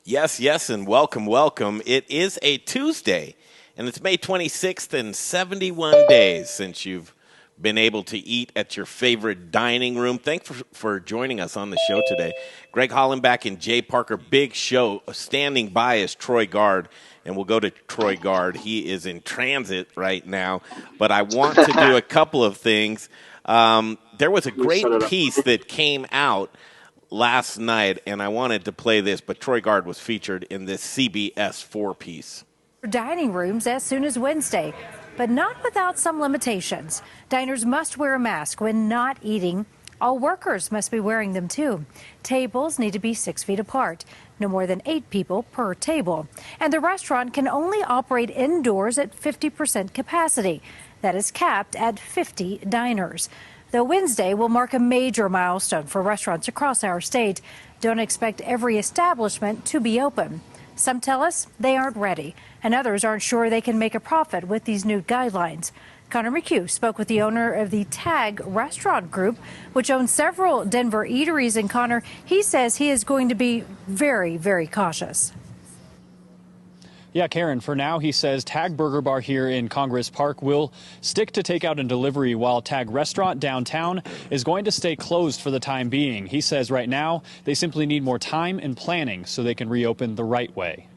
Yes, yes, and welcome, welcome. It is a Tuesday, and it's May 26th, and 71 days since you've been able to eat at your favorite dining room. Thanks for joining us on the show today. Greg Hollenbach and Jay Parker, big show. Standing by is Troy Guard, and we'll go to Troy Guard. He is in transit right now, but I want to do a couple of things. There was a great piece that came out last night, and I wanted to play this, but Troy Guard was featured in this CBS 4 piece. Dining rooms as soon as Wednesday, but not without some limitations. Diners must wear a mask when not eating. All workers must be wearing them too. Tables need to be 6 feet apart, no more than 8 people per table. And the restaurant can only operate indoors at 50% capacity. That is capped at 50 diners. Though Wednesday will mark a major milestone for restaurants across our state, don't expect every establishment to be open. Some tell us they aren't ready, and others aren't sure they can make a profit with these new guidelines. Connor McHugh spoke with the owner of the TAG Restaurant Group, which owns several Denver eateries. And Connor, he says he is going to be very, very cautious. Yeah, Karen, for now, he says TAG Burger Bar here in Congress Park will stick to takeout and delivery, while TAG Restaurant downtown is going to stay closed for the time being. He says right now they simply need more time and planning so they can reopen the right way.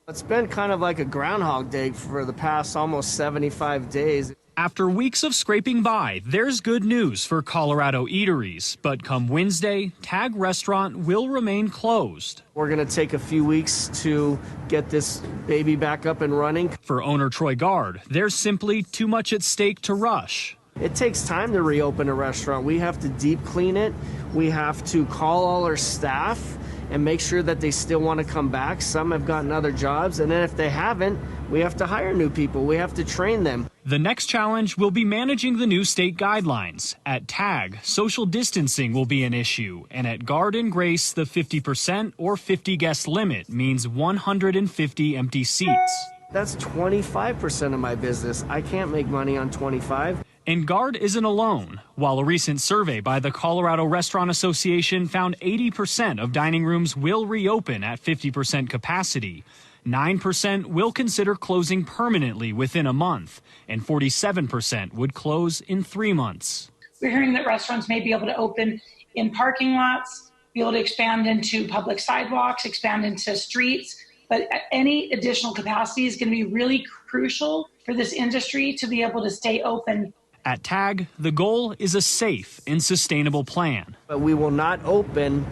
It's been kind of like a Groundhog Day for the past almost 75 days. After weeks of scraping by, there's good news for Colorado eateries. But come Wednesday, TAG Restaurant will remain closed. We're going to take a few weeks to get this baby back up and running. For owner Troy Guard, there's simply too much at stake to rush. It takes time to reopen a restaurant. We have to deep clean it. We have to call all our staff and make sure that they still want to come back. Some have gotten other jobs, and then if they haven't, we have to hire new people. We have to train them. The next challenge will be managing the new state guidelines. At TAG, social distancing will be an issue, and at Guard and Grace, the 50% or 50 guest limit means 150 empty seats. That's 25% of my business. I can't make money on 25. And Guard isn't alone. While a recent survey by the Colorado Restaurant Association found 80% of dining rooms will reopen at 50% capacity, 9% will consider closing permanently within a month, and 47% would close in 3 months. We're hearing that restaurants may be able to open in parking lots, be able to expand into public sidewalks, expand into streets, but any additional capacity is going to be really crucial for this industry to be able to stay open. At TAG, the goal is a safe and sustainable plan. But we will not open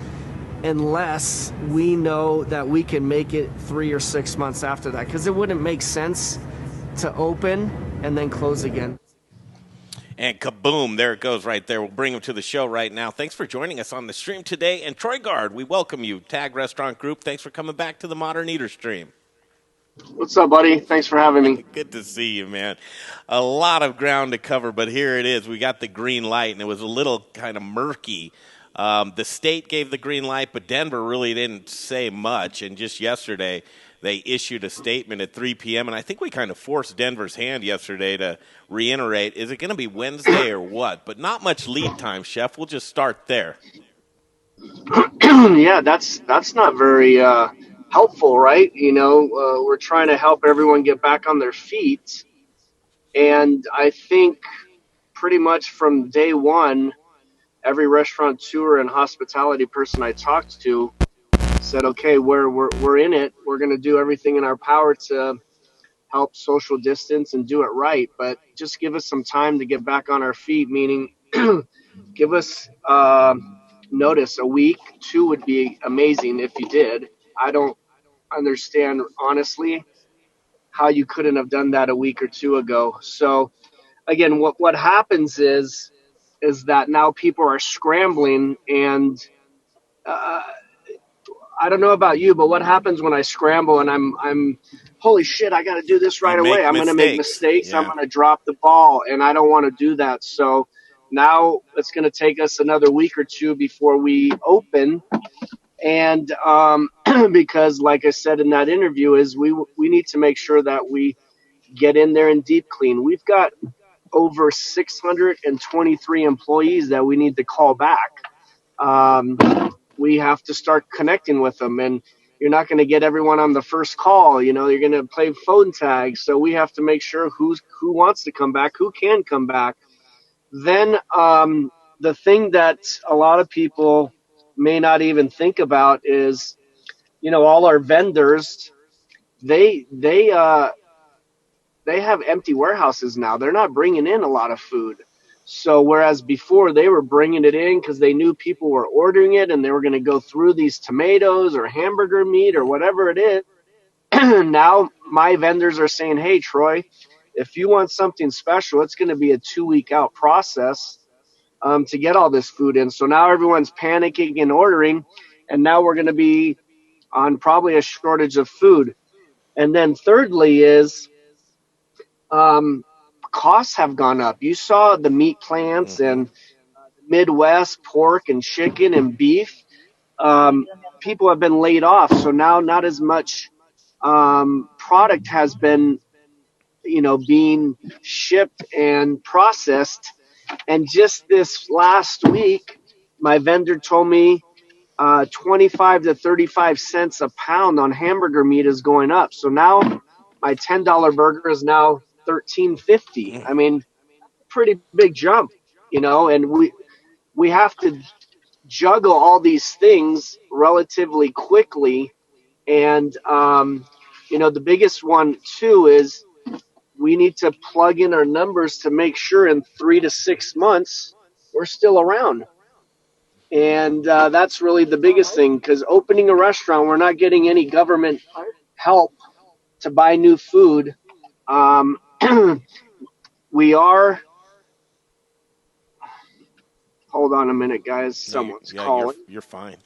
unless we know that we can make it 3 or 6 months after that, because it wouldn't make sense to open and then close again. And kaboom, there it goes right there. We'll bring him to the show right now. Thanks for joining us on the stream today. And Troy Guard, we welcome you. TAG Restaurant Group, thanks for coming back to the Modern Eater stream. What's up, buddy? Thanks for having me. Good to see you, man. A lot of ground to cover, but here it is. We got the green light, and it was a little kind of murky. The state gave the green light, but Denver really didn't say much. And just yesterday, they issued a statement at 3 p.m., and I think we kind of forced Denver's hand yesterday to reiterate, is it going to be Wednesday or what? But not much lead time, Chef. We'll just start there. Yeah, that's not very helpful, right? You know, we're trying to help everyone get back on their feet. And I think pretty much from day one, every restaurateur and hospitality person I talked to said, okay, we're in it. We're going to do everything in our power to help social distance and do it right. But just give us some time to get back on our feet, meaning give us notice. A week, 2 would be amazing if you did. I don't understand, honestly, how you couldn't have done that a week or 2 ago. So, again, what happens is that now people are scrambling, and I don't know about you, but what happens when I scramble and I'm holy shit, I got to do this right away. I'm going to make mistakes. Yeah. I'm going to drop the ball, and I don't want to do that. So now it's going to take us another week or 2 before we open. And because, like I said in that interview, is we need to make sure that we get in there and deep clean. We've got over 623 employees that we need to call back. We have to start connecting with them. And you're not going to get everyone on the first call. You know, you're going to play phone tag. So we have to make sure who wants to come back, who can come back. Then the thing that a lot of people may not even think about is, you know, all our vendors, they have empty warehouses now. They're not bringing in a lot of food. So whereas before they were bringing it in because they knew people were ordering it and they were going to go through these tomatoes or hamburger meat or whatever it is, now my vendors are saying, hey, Troy, if you want something special, it's going to be a 2-week out process to get all this food in. So now everyone's panicking and ordering, and now we're going to be on probably a shortage of food. And then thirdly is costs have gone up. You saw the meat plants and Midwest pork and chicken and beef. People have been laid off, so now not as much product has been, you know, being shipped and processed. And just this last week, my vendor told me 25 to 35 cents a pound on hamburger meat is going up. So now my $10 burger is now $13.50. I mean, pretty big jump, you know, and we have to juggle all these things relatively quickly. And, you know, the biggest one too is we need to plug in our numbers to make sure in 3 to 6 months we're still around. And that's really the biggest thing, because opening a restaurant, we're not getting any government help to buy new food. We are. Hold on a minute, guys. Someone's calling. You're fine.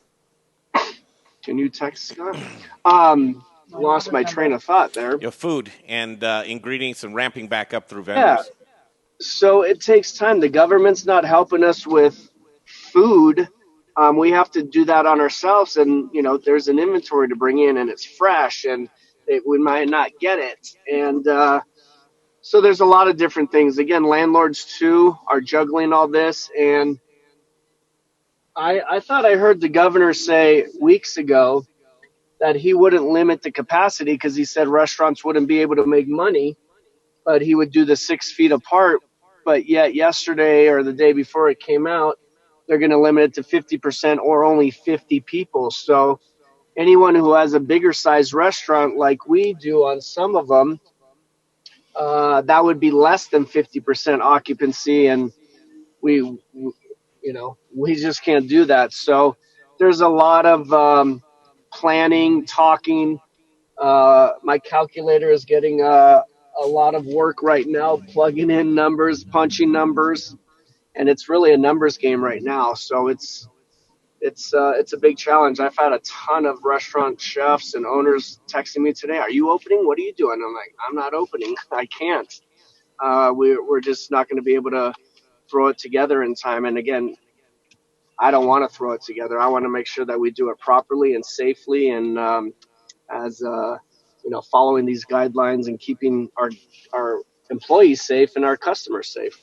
Can you text Scott? Lost my train of thought there. Your food and ingredients and ramping back up through vendors. Yeah. So it takes time. The government's not helping us with food. We have to do that on ourselves. And, you know, there's an inventory to bring in and it's fresh and we might not get it. And so there's a lot of different things. Again, landlords, too, are juggling all this. And I thought I heard the governor say weeks ago that he wouldn't limit the capacity because he said restaurants wouldn't be able to make money, but he would do the 6 feet apart. But yet yesterday or the day before it came out, they're going to limit it to 50% or only 50 people. So anyone who has a bigger size restaurant like we do on some of them, that would be less than 50% occupancy. And we just can't do that. So there's a lot of planning, talking. My calculator is getting a lot of work right now, plugging in numbers, punching numbers, and it's really a numbers game right now. So it's a big challenge. I've had a ton of restaurant chefs and owners texting me today. Are you opening? What are you doing? I'm like, I'm not opening. I can't. We're just not going to be able to throw it together in time. And again, I don't want to throw it together. I want to make sure that we do it properly and safely, and following these guidelines and keeping our employees safe and our customers safe.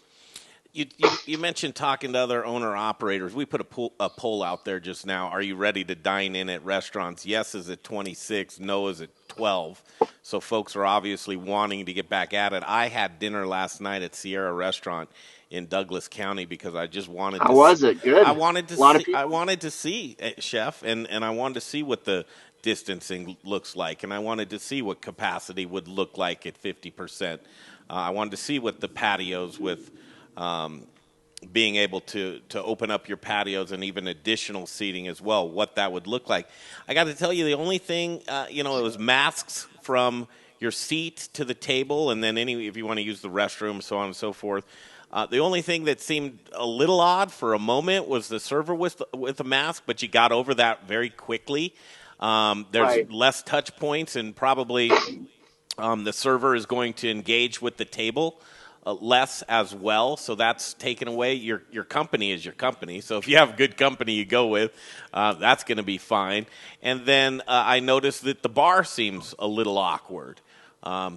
You mentioned talking to other owner-operators. We put a poll out there just now. Are you ready to dine in at restaurants? Yes is at 26, no is at 12. So folks are obviously wanting to get back at it. I had dinner last night at Sierra Restaurant in Douglas County because I just wanted to How was it? Good. I wanted to see Chef, and I wanted to see what the distancing looks like, and I wanted to see what capacity would look like at 50%. I wanted to see what the patios with being able to open up your patios and even additional seating as well, what that would look like. I got to tell you, the only thing, it was masks from your seat to the table, and then if you want to use the restroom, so on and so forth. The only thing that seemed a little odd for a moment was the server with a mask, but you got over that very quickly. There's less touch points, and probably the server is going to engage with the table less as well, so that's taken away. Your company is your company, so if you have good company you go with, that's going to be fine. And then I noticed that the bar seems a little awkward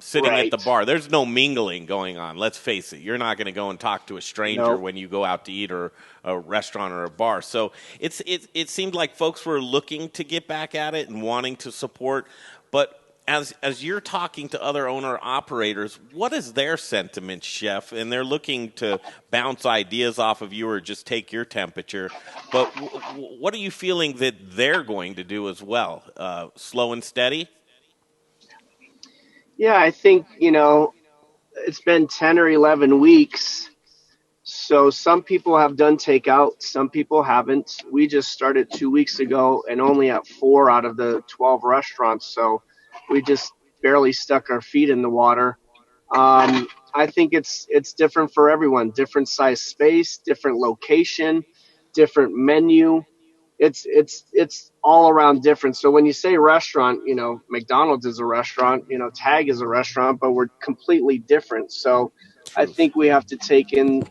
sitting at the Right. bar. There's no mingling going on. Let's face it. You're not going to go and talk to a stranger Nope. when you go out to eat or a restaurant or a bar. So it seemed like folks were looking to get back at it and wanting to support. But as you're talking to other owner operators, what is their sentiment, Chef? And they're looking to bounce ideas off of you or just take your temperature. But what are you feeling that they're going to do as well? Slow and steady? Yeah, I think, it's been 10 or 11 weeks. So some people have done takeout, some people haven't. We just started 2 weeks ago and only at 4 out of the 12 restaurants. So we just barely stuck our feet in the water. I think it's different for everyone, different size space, different location, different menu. It's all around different. So when you say restaurant, McDonald's is a restaurant, Tag is a restaurant, but we're completely different. So I Truth. think we have to take in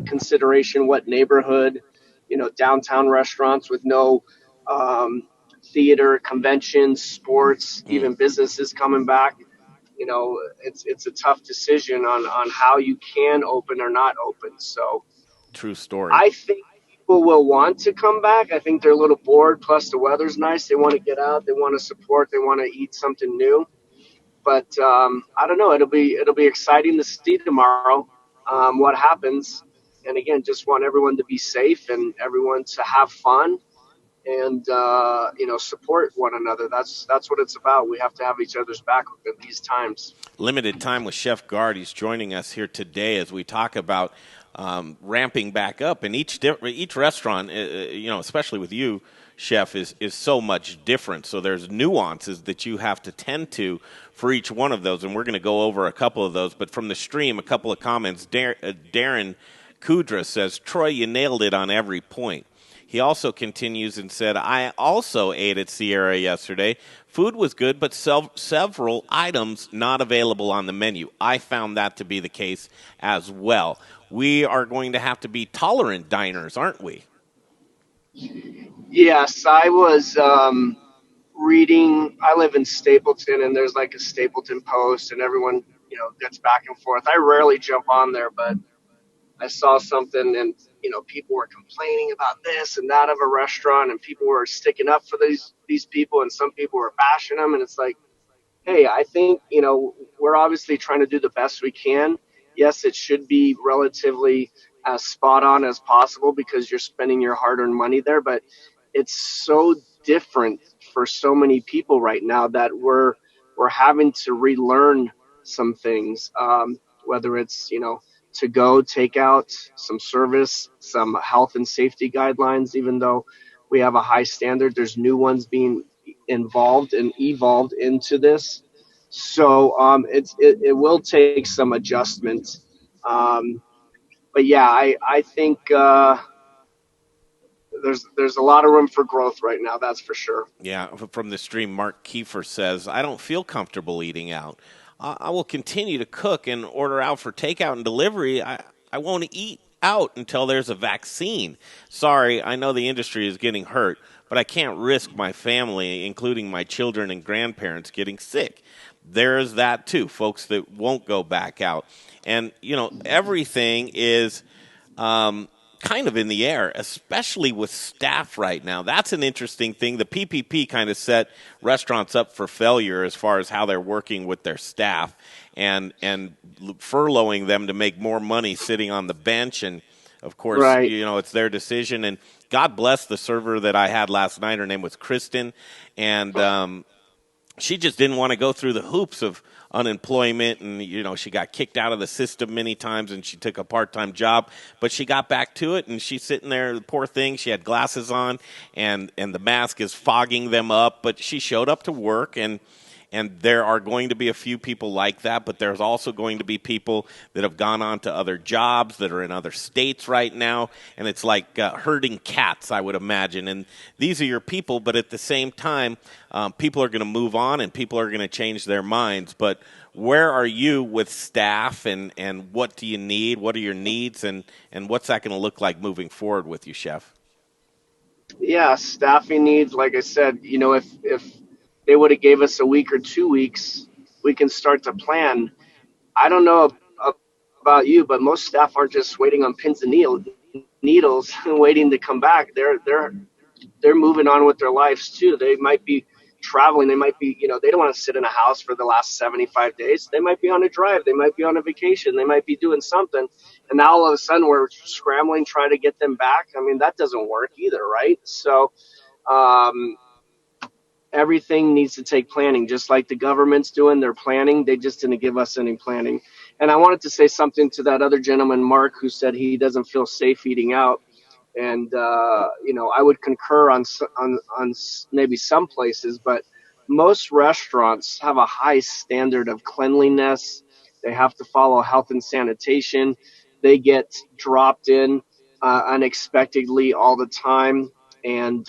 consideration what neighborhood, downtown restaurants with no um, theater, conventions, sports, Mm, even businesses coming back. It's a tough decision on how you can open or not open. So true story. I think people will want to come back. I think they're a little bored. Plus, the weather's nice. They want to get out. They want to support. They want to eat something new. But I don't know. It'll be exciting to see tomorrow what happens. And again, just want everyone to be safe and everyone to have fun and support one another. That's what it's about. We have to have each other's back at these times. Limited time with Chef Guard. He's joining us here today as we talk about ramping back up. And each restaurant, especially with you, Chef, is so much different. So there's nuances that you have to tend to for each one of those. And we're going to go over a couple of those. But from the stream, a couple of comments. Darren Kudra says, Troy, you nailed it on every point. He also continues and said, I also ate at Sierra yesterday. Food was good, but several items not available on the menu. I found that to be the case as well. We are going to have to be tolerant diners, aren't we? Yes, I was reading. I live in Stapleton, and there's like a Stapleton Post, and everyone gets back and forth. I rarely jump on there, but I saw something, and people were complaining about this and that of a restaurant, and people were sticking up for these people, and some people were bashing them, and it's like, hey, I think we're obviously trying to do the best we can. Yes, it should be relatively as spot on as possible because you're spending your hard-earned money there, but it's so different for so many people right now that we're having to relearn some things, whether it's to go take out some service, some health and safety guidelines. Even though we have a high standard, there's new ones being involved and evolved into this. So it will take some adjustment. But yeah, I think there's a lot of room for growth right now. That's for sure. Yeah, from the stream, Mark Kiefer says, I don't feel comfortable eating out. I will continue to cook and order out for takeout and delivery. I won't eat out until there's a vaccine. Sorry, I know the industry is getting hurt, but I can't risk my family, including my children and grandparents, getting sick. There's that too, folks that won't go back out. And, everything is kind of in the air, especially with staff right now. That's an interesting thing. The PPP kind of set restaurants up for failure as far as how they're working with their staff and furloughing them to make more money sitting on the bench. And, of course, Right. it's their decision. And God bless the server that I had last night. Her name was Kristen. And she just didn't want to go through the hoops of unemployment, and she got kicked out of the system many times, and she took a part-time job, but she got back to it, and she's sitting there, the poor thing. She had glasses on, and the mask is fogging them up, but she showed up to work, and there are going to be a few people like that, but there's also going to be people that have gone on to other jobs that are in other states right now, and it's like herding cats, I would imagine. And these are your people, but at the same time, people are going to move on and people are going to change their minds. But where are you with staff, and what do you need? What are your needs, and what's that going to look like moving forward with you, Chef? Yeah, staffing needs. Like I said, if they would have gave us a week or 2 weeks, we can start to plan. I don't know about you, but most staff aren't just waiting on pins and needles and waiting to come back. They're moving on with their lives too. They might be traveling. They might be, they don't want to sit in a house for the last 75 days. They might be on a drive. They might be on a vacation. They might be doing something. And now all of a sudden we're scrambling, trying to get them back. I mean, that doesn't work either, right? So, everything needs to take planning, just like the government's doing their planning. They just didn't give us any planning. And I wanted to say something to that other gentleman, Mark, who said he doesn't feel safe eating out. And, I would concur on maybe some places, but most restaurants have a high standard of cleanliness. They have to follow health and sanitation. They get dropped in unexpectedly all the time. And,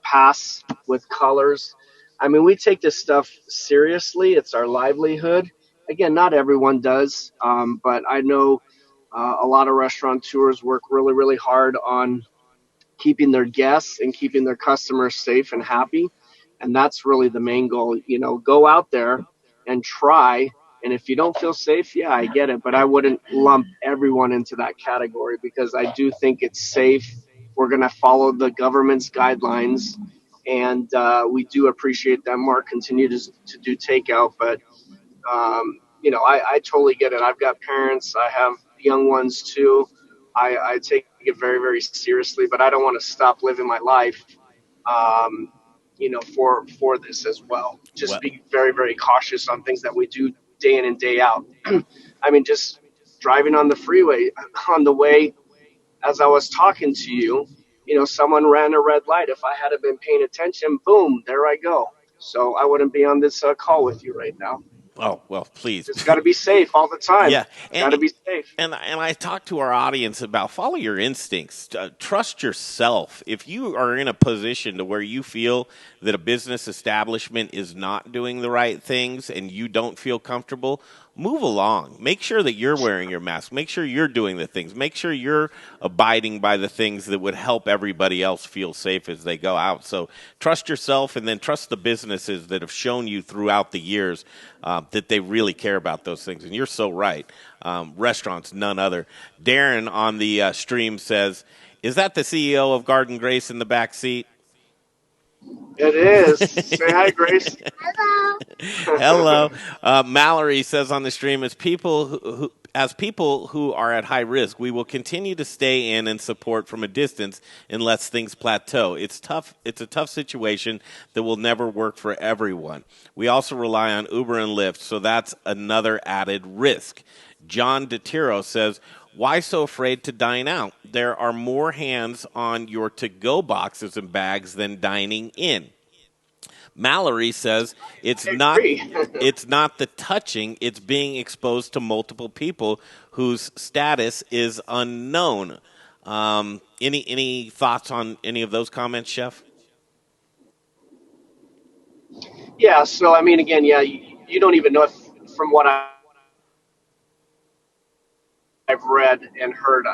pass with colors. I mean, we take this stuff seriously. It's our livelihood. Again, not everyone does, but I know a lot of restaurateurs work really, really hard on keeping their guests and keeping their customers safe and happy. And that's really the main goal. Go out there and try. And if you don't feel safe, yeah, I get it. But I wouldn't lump everyone into that category, because I do think it's safe. We're going to follow the government's guidelines, and we do appreciate that Mark continue to do takeout. But, I totally get it. I've got parents. I have young ones too. I take it very, very seriously, but I don't want to stop living my life, for this as well. Just be very, very cautious on things that we do day in and day out. I mean, just driving on the freeway on the way, as I was talking to you, someone ran a red light. If I hadn't been paying attention, boom, there I go. So I wouldn't be on this call with you right now. Oh, well, please. It's got to be safe all the time. Yeah. Got to be safe. And I talk to our audience about follow your instincts. Trust yourself. If you are in a position to where you feel that a business establishment is not doing the right things and you don't feel comfortable, move along. Make sure that you're wearing your mask. Make sure you're doing the things. Make sure you're abiding by the things that would help everybody else feel safe as they go out. So trust yourself, and then trust the businesses that have shown you throughout the years that they really care about those things. And you're so right. Restaurants, none other. Darren on the stream says, is that the CEO of Garden Grace in the back seat? It is. Say hi, Grace. Hello. Mallory says on the stream, as people who are at high risk, we will continue to stay in and support from a distance unless things plateau. It's tough. It's a tough situation that will never work for everyone. We also rely on Uber and Lyft, so that's another added risk. John DeTiro says, why so afraid to dine out? There are more hands on your to-go boxes and bags than dining in. Mallory says it's not the touching, it's being exposed to multiple people whose status is unknown. Any thoughts on any of those comments, Chef? Yeah, so I mean, again, yeah, you don't even know if, from what I've read and heard,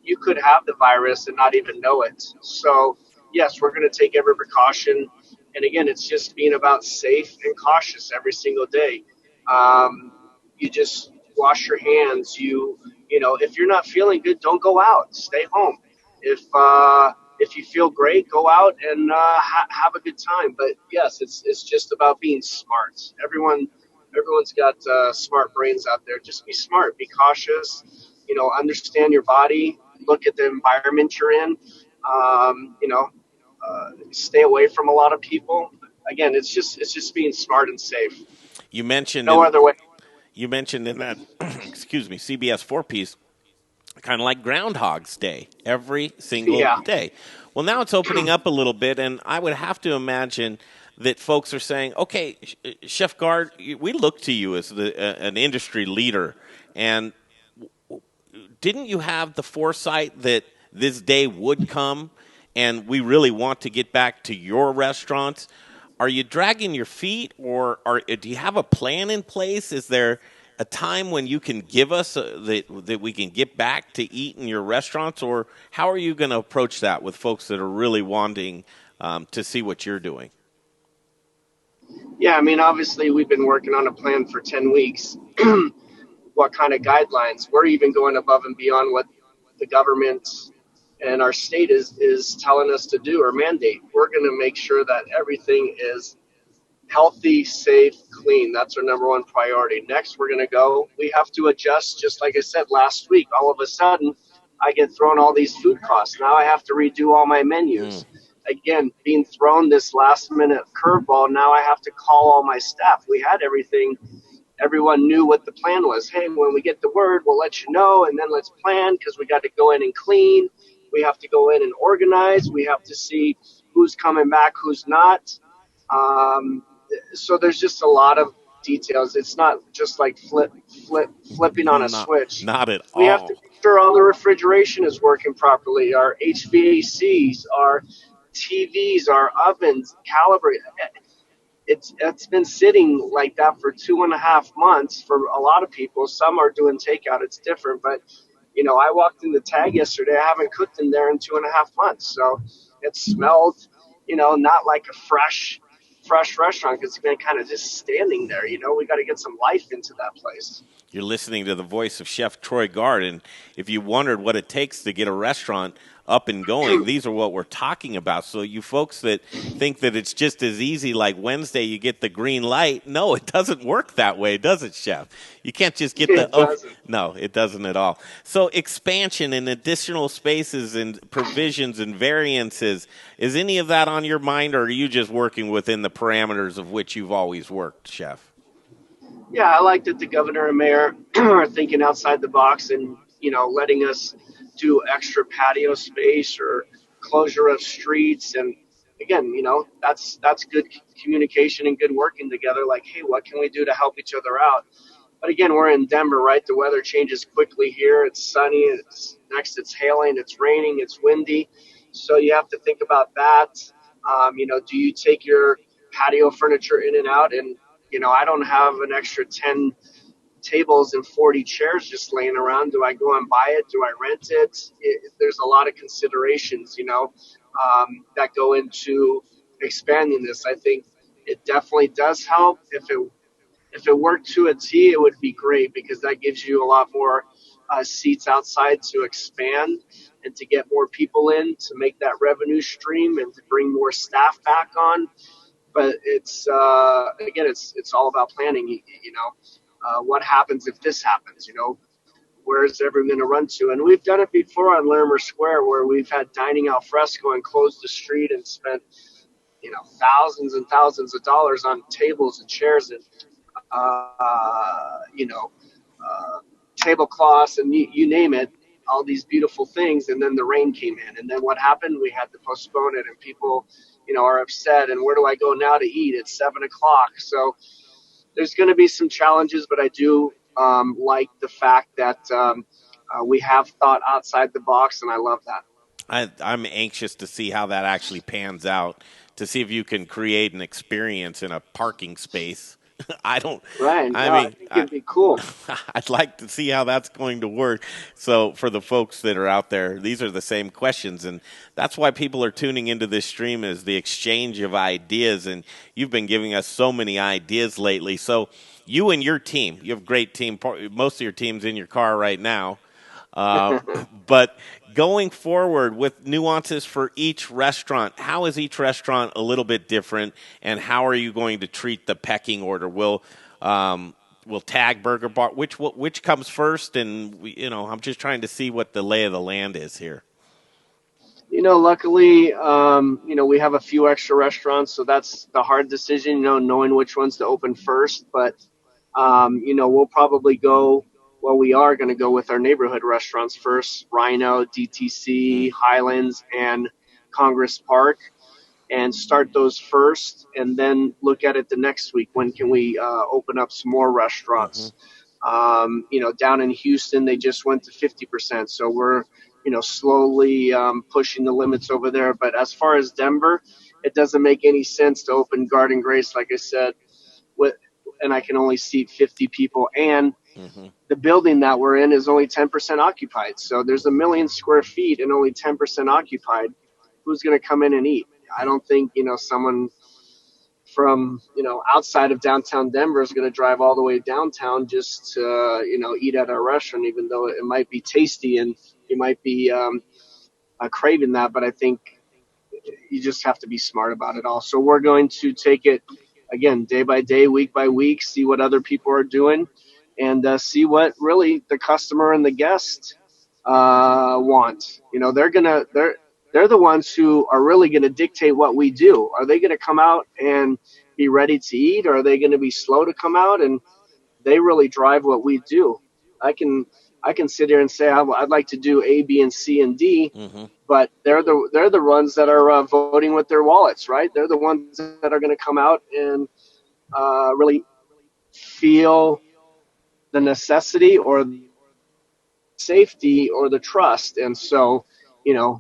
you could have the virus and not even know it. So yes, we're going to take every precaution. And again, it's just being about safe and cautious every single day. You just wash your hands. If you're not feeling good, don't go out. Stay home. If you feel great, go out and have a good time. But yes, it's just about being smart. Everyone's got smart brains out there. Just be smart. Be cautious. Understand your body. Look at the environment you're in. Stay away from a lot of people. Again, it's just being smart and safe. You mentioned no other way. You mentioned in that excuse me, CBS 4-piece, kind of like Groundhog's Day, every single day. Well, now it's opening up a little bit, and I would have to imagine that folks are saying, okay, Chef Gard, we look to you as an industry leader, and didn't you have the foresight that this day would come? And we really want to get back to your restaurants. Are you dragging your feet, or do you have a plan in place? Is there a time when you can give us that we can get back to eat in your restaurants, or how are you going to approach that with folks that are really wanting to see what you're doing? Yeah, I mean, obviously, we've been working on a plan for 10 weeks. What kind of guidelines? We're even going above and beyond what the government and our state is telling us to do or mandate. We're going to make sure that everything is healthy, safe, clean. That's our number one priority. Next, we're going to go. We have to adjust, just like I said last week. All of a sudden, I get thrown all these food costs. Now I have to redo all my menus. Again, being thrown this last minute curveball. Now I have to call all my staff. We had everything. Everyone knew what the plan was. Hey, when we get the word, we'll let you know, and then let's plan because we got to go in and clean. We have to go in and organize. We have to see who's coming back, who's not. So there's just a lot of details. It's not just like flipping on a switch. Not at all. We have to make sure all the refrigeration is working properly. Our HVACs, our TVs, our ovens, calibrated. It's been sitting like that for 2.5 months for a lot of people. Some are doing takeout. It's different, but I walked in the Tag yesterday. I haven't cooked in there in 2.5 months, so it smelled, not like a fresh restaurant because it's been kind of just standing there. We got to get some life into that place. You're listening to the voice of Chef Troy Gard, and if you wondered what it takes to get a restaurant up and going, these are what we're talking about. So you folks that think that it's just as easy like Wednesday you get the green light, no, it doesn't work that way, does it, Chef? You can't just get no, it doesn't at all. So expansion and additional spaces and provisions and variances, is any of that on your mind, or are you just working within the parameters of which you've always worked, Chef? Yeah, I like that the governor and mayor are thinking outside the box and, letting us do extra patio space or closure of streets. And again, that's good communication and good working together. Like, hey, what can we do to help each other out? But again, we're in Denver, right? The weather changes quickly here. It's sunny. It's hailing. It's raining. It's windy. So you have to think about that. Do you take your patio furniture in and out? And, I don't have an extra 10 tables and 40 chairs just laying around. Do I go and buy it? Do I rent it? There's a lot of considerations, that go into expanding this. I think it definitely does help. If it worked to a T, it would be great because that gives you a lot more seats outside to expand and to get more people in, to make that revenue stream and to bring more staff back on. But it's again, it's all about planning. What happens if this happens? Where is everyone going to run to? And we've done it before on Larimer Square, where we've had dining al fresco and closed the street and spent thousands and thousands of dollars on tables and chairs and tablecloths and you name it. All these beautiful things, and then the rain came in, and then what happened? We had to postpone it, and people, are upset. And where do I go now to eat? It's 7:00. So there's going to be some challenges, but I do like the fact that we have thought outside the box, and I love that. I'm anxious to see how that actually pans out, to see if you can create an experience in a parking space. I think it'd be cool. I'd like to see how that's going to work. So for the folks that are out there, these are the same questions, and that's why people are tuning into this stream, is the exchange of ideas, and you've been giving us so many ideas lately. So you and your team, you have a great team. Most of your team's in your car right now. But going forward with nuances for each restaurant, how is each restaurant a little bit different, and how are you going to treat the pecking order? Will Tag Burger Bar, which comes first? And I'm just trying to see what the lay of the land is here. Luckily, we have a few extra restaurants, so that's the hard decision, knowing which ones to open first. But we'll probably go. Well, we are going to go with our neighborhood restaurants first: Rhino, DTC, Highlands, and Congress Park, and start those first, and then look at it the next week. When can we open up some more restaurants? Down in Houston, they just went to 50%, so we're slowly pushing the limits over there. But as far as Denver, it doesn't make any sense to open Garden Grace, like I said, and I can only seat 50 people, and the building that we're in is only 10% occupied. So there's 1 million square feet and only 10% occupied. Who's going to come in and eat? I don't think, someone from, outside of downtown Denver is going to drive all the way downtown just to, eat at our restaurant, even though it might be tasty and you might be craving that. But I think you just have to be smart about it all. So we're going to take it, again, day by day, week by week, see what other people are doing, and see what really the customer and the guest want. They're the ones who are really going to dictate what we do. Are they going to come out and be ready to eat, or are they going to be slow to come out? And they really drive what we do. I can sit here and say I'd like to do A, B, and C, and D, but they're the ones that are voting with their wallets, right? They're the ones that are going to come out and really feel the necessity or safety or the trust. And so,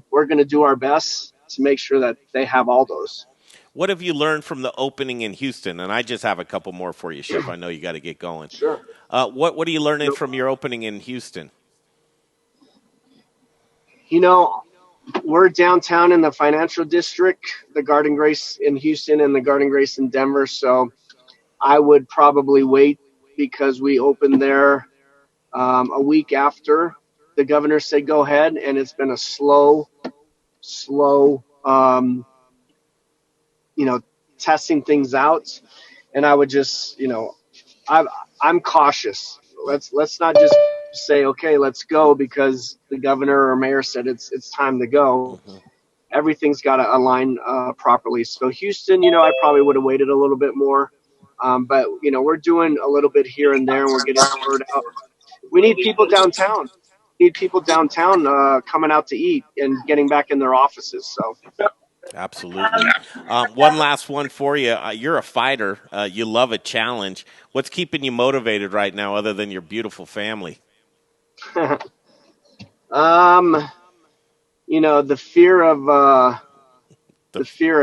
we're going to do our best to make sure that they have all those. What have you learned from the opening in Houston? And I just have a couple more for you, Chef. I know you got to get going. Sure. What are you learning from your opening in Houston? We're downtown in the financial district, the Garden Grace in Houston and the Garden Grace in Denver. So I would probably wait because we opened there a week after the governor said go ahead, and it's been a slow testing things out. And I would just, I'm cautious. Let's not just say, okay, let's go because the governor or mayor said it's time to go. Everything's got to align properly. So Houston, I probably would have waited a little bit more. But, we're doing a little bit here and there, and we're getting the word out. We need people downtown. Coming out to eat and getting back in their offices. So. Absolutely. One last one for you. You're a fighter. You love a challenge. What's keeping you motivated right now other than your beautiful family? The fear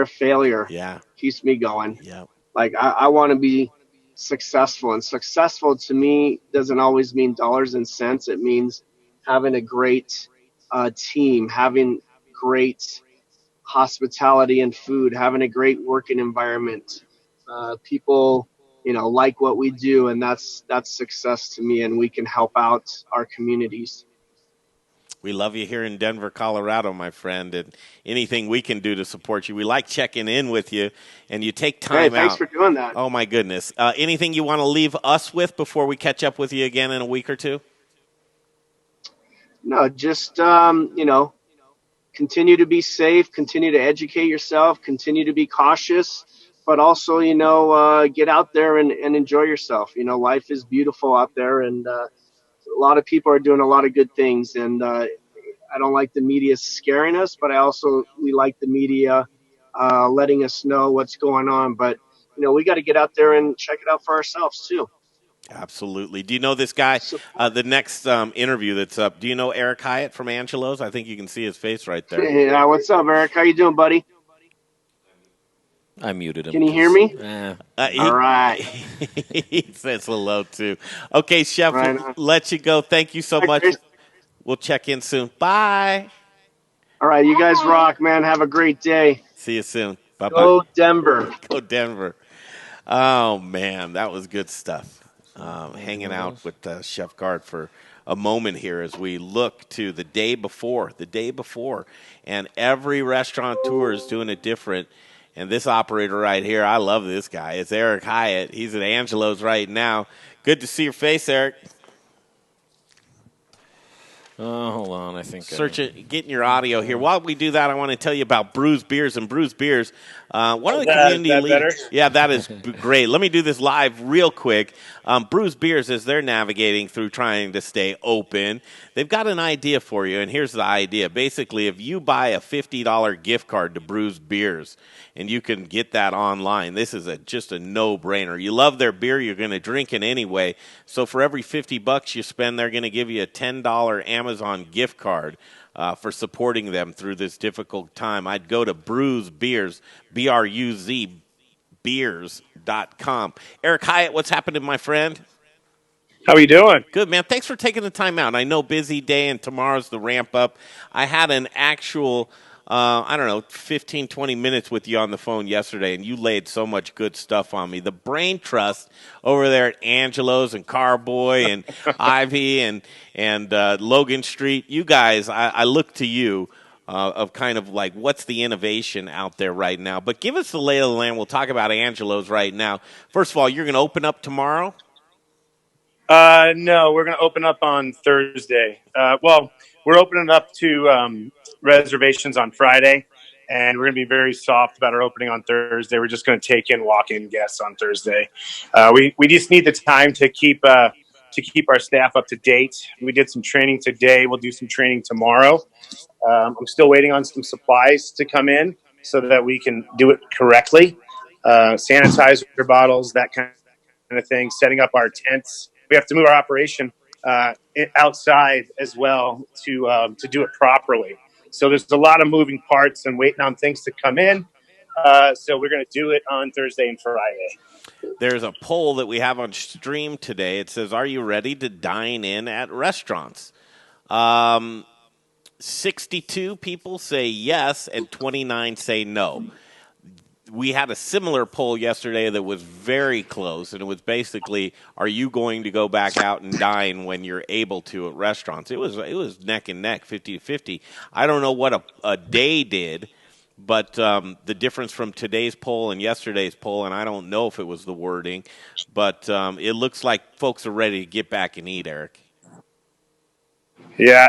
of failure keeps me going. Yeah. Like I want to be successful, and successful to me doesn't always mean dollars and cents. It means having a great team, having great hospitality and food, having a great working environment. People, like what we do, and that's success to me, and we can help out our communities. We love you here in Denver, Colorado, my friend, and anything we can do to support you. We like checking in with you, and you take time out. Thanks for doing that. Oh, my goodness. Anything you want to leave us with before we catch up with you again in a week or two? No, just, continue to be safe, continue to educate yourself, continue to be cautious, but also, get out there and enjoy yourself. Life is beautiful out there, and a lot of people are doing a lot of good things. And I don't like the media scaring us, but we like the media letting us know what's going on. But, we got to get out there and check it out for ourselves, too. Absolutely. Do you know this guy? The next interview that's up, do you know Eric Hyatt from Angelo's? I think you can see his face right there. Yeah, what's up, Eric? How you doing, buddy? I muted him. Can you hear me? All right. He says hello, too. Okay, Chef, we'll let you go. Thank you so much. We'll check in soon. Bye. All right, you guys rock, man. Have a great day. See you soon. Bye-bye. Go Denver. Go Denver. Oh, man, that was good stuff. Hanging out with Chef Gard for a moment here as we look to the day before, and every restaurateur is doing it different. And this operator right here, I love this guy. It's Eric Hyatt. He's at Angelo's right now. Good to see your face, Eric. Hold on, I think. Getting your audio here. While we do that, I want to tell you about Brews Beers and Brews Beers. One of the community leaders. Better? Yeah, that is great. Let me do this live real quick. Brews Beers, as they're navigating through trying to stay open, they've got an idea for you, and here's the idea. Basically, if you buy a $50 gift card to Brews Beers, and you can get that online, this is just a no-brainer. You love their beer, you're going to drink it anyway. So for every $50 you spend, they're going to give you a $10 Amazon gift card for supporting them through this difficult time. I'd go to Brews Beers, B-R-U-Z, beers.com. Eric Hyatt, what's happening, my friend? How are you doing? Good, man. Thanks for taking the time out. I know busy day, and tomorrow's the ramp up. I had an actual I don't know, 15, 20 minutes with you on the phone yesterday, and you laid so much good stuff on me. The brain trust over there at Angelo's and Carboy and Ivy and Logan Street, you guys, I look to you of kind of like what's the innovation out there right now. But give us the lay of the land. We'll talk about Angelo's right now. First of all, you're going to open up tomorrow? No, we're going to open up on Thursday. Well, we're opening up to reservations on Friday, and we're going to be very soft about our opening on Thursday. We're just going to take in walk-in guests on Thursday. We just need the time to keep our staff up to date. We did some training today. We'll do some training tomorrow. I'm still waiting on some supplies to come in so that we can do it correctly. Sanitizer bottles, that kind of thing. Setting up our tents. We have to move our operation outside as well to do it properly. So there's a lot of moving parts and waiting on things to come in. So we're going to do it on Thursday and Friday. There's a poll that we have on stream today. It says, are you ready to dine in at restaurants? 62 people say yes and 29 say no. We had a similar poll yesterday that was very close, and it was basically, are you going to go back out and dine when you're able to at restaurants? It was neck and neck, 50-50. I don't know what a day did, but the difference from today's poll and yesterday's poll, and I don't know if it was the wording, but it looks like folks are ready to get back and eat, Eric. Yeah,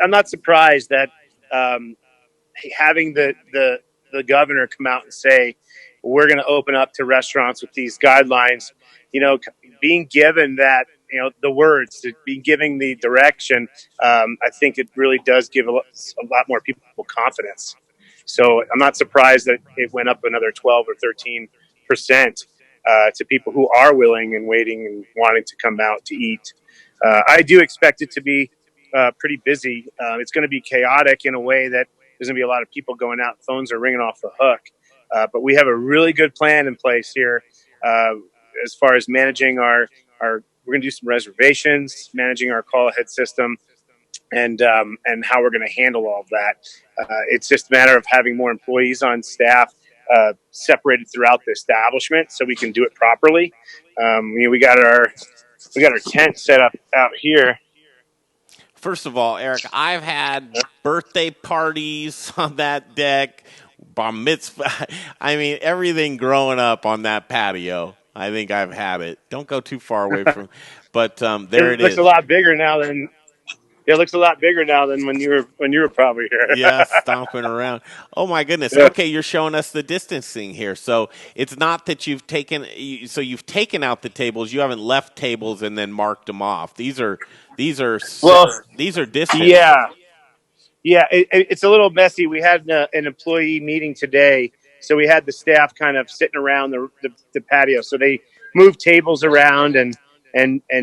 I'm not surprised that having the governor come out and say we're going to open up to restaurants with these guidelines, being given that, the words, being giving the direction, I think it really does give a lot more people confidence. So I'm not surprised that it went up another 12 or 13% to people who are willing and waiting and wanting to come out to eat. I do expect it to be pretty busy. It's going to be chaotic in a way that there's going to be a lot of people going out. Phones are ringing off the hook. But we have a really good plan in place here as far as managing our we're going to do some reservations, managing our call ahead system, and how we're going to handle all of that. It's just a matter of having more employees on staff separated throughout the establishment so we can do it properly. We got our tent set up out here. First of all, Eric, I've had birthday parties on that deck, bar mitzvah. I mean, everything growing up on that patio. I think I've had it. Don't go too far away from. But there it is. It looks a lot bigger now than. It looks a lot bigger now than when you were probably here. Yeah, stomping around. Oh my goodness. Yeah. Okay, you're showing us the distancing here. So it's not that you've taken out the tables. You haven't left tables and then marked them off. These are distant. Yeah. It's a little messy. We had an employee meeting today, so we had the staff kind of sitting around the patio. So they moved tables around and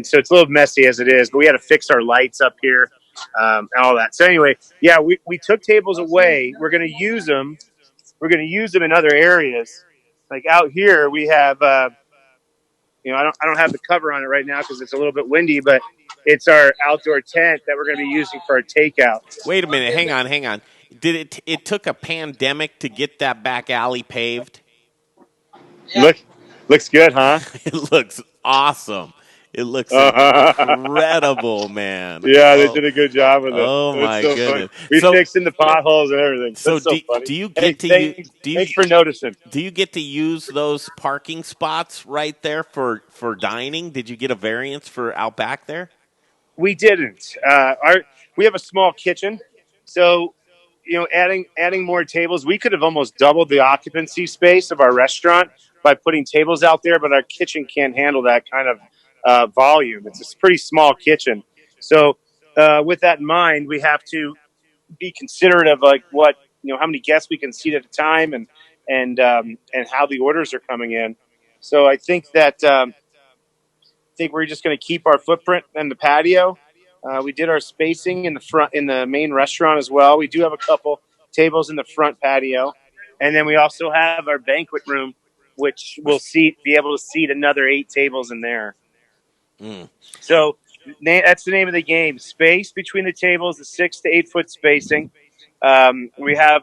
so it's a little messy as it is. But we had to fix our lights up here and all that. So anyway, yeah, we took tables away. We're going to use them. We're going to use them in other areas. Like out here, we have. I don't have the cover on it right now because it's a little bit windy, but it's our outdoor tent that we're going to be using for our takeout. Wait a minute. Hang on. Did it took a pandemic to get that back alley paved? Yeah. Looks good, huh? It looks awesome. It looks incredible, man. Yeah, they did a good job with it. Oh, my goodness. We fixed in the potholes and everything. That's so funny. Do you get thanks for noticing. Do you get to use those parking spots right there for dining? Did you get a variance for out back there? We didn't. We have a small kitchen, so adding more tables, we could have almost doubled the occupancy space of our restaurant by putting tables out there, but our kitchen can't handle that kind of volume. It's a pretty small kitchen. So with that in mind, we have to be considerate of like what, how many guests we can seat at a time and how the orders are coming in. So I think that we're just going to keep our footprint in the patio. We did our spacing in the main restaurant as well. We do have a couple tables in the front patio. And then we also have our banquet room, which will be able to seat another 8 tables in there. So that's the name of the game. Space between the tables, the 6 to 8 foot spacing. We have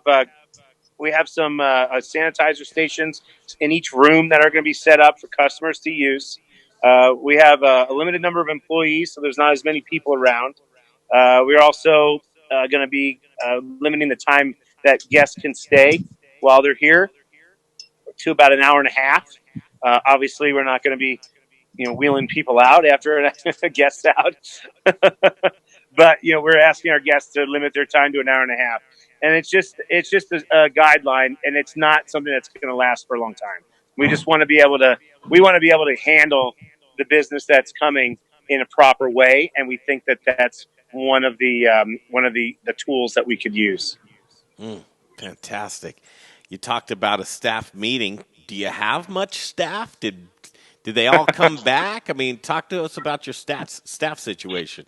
We have some sanitizer stations in each room that are going to be set up for customers to use. We have a limited number of employees, so there's not as many people around. We're also going to be limiting the time that guests can stay while they're here to about an hour and a half. Obviously, we're not going to be, wheeling people out after a guest's out. But, we're asking our guests to limit their time to an hour and a half. And it's just a guideline, and it's not something that's going to last for a long time. We just want to be able to handle the business that's coming in a proper way. And we think that that's one of the tools that we could use. Fantastic. You talked about a staff meeting. Do you have much staff? Did they all come back? I mean, talk to us about your staff situation.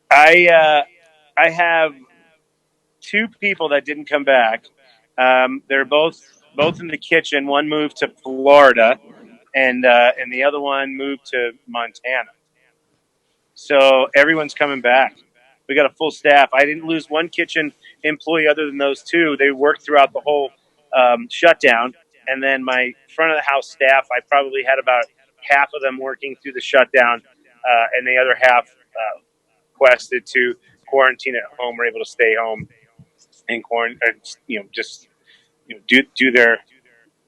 I have two people that didn't come back. They're both in the kitchen. One moved to Florida, and the other one moved to Montana. So everyone's coming back. We got a full staff. I didn't lose one kitchen employee other than those two. They worked throughout the whole shutdown. And then my front of the house staff, I probably had about half of them working through the shutdown, and the other half requested to quarantine at home, were able to stay home and quarantine, do their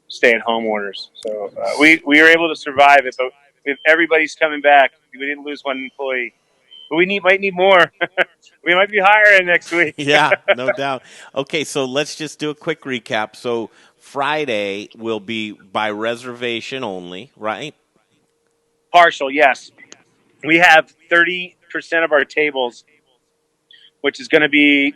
stay-at-home orders. So we were able to survive it, but if everybody's coming back, we didn't lose one employee. But we might need more. We might be hiring next week. Yeah, no doubt. Okay, so let's just do a quick recap. So Friday will be by reservation only, right? Partial, yes. We have 30% of our tables, which is going to be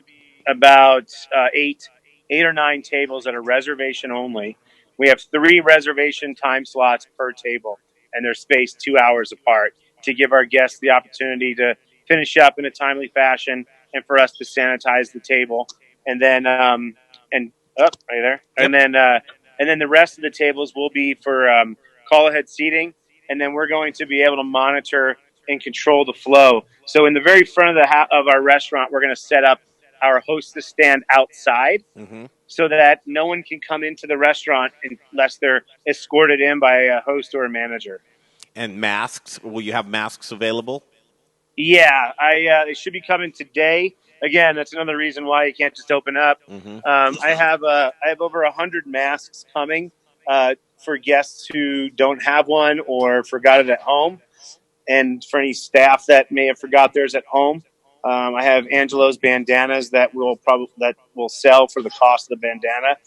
about eight or nine tables that are reservation only. We have 3 reservation time slots per table, and they're spaced 2 hours apart to give our guests the opportunity to finish up in a timely fashion and for us to sanitize the table. And then, right there. Yep. And then the rest of the tables will be for call ahead seating. And then we're going to be able to monitor and control the flow. So in the very front of our restaurant, we're going to set up our hostess stand outside, so that no one can come into the restaurant unless they're escorted in by a host or a manager. And masks? Will you have masks available? Yeah, they should be coming today. Again, that's another reason why you can't just open up. I have over 100 masks coming for guests who don't have one or forgot it at home, and for any staff that may have forgot theirs at home. I have Angelo's bandanas that will sell for the cost of the bandana,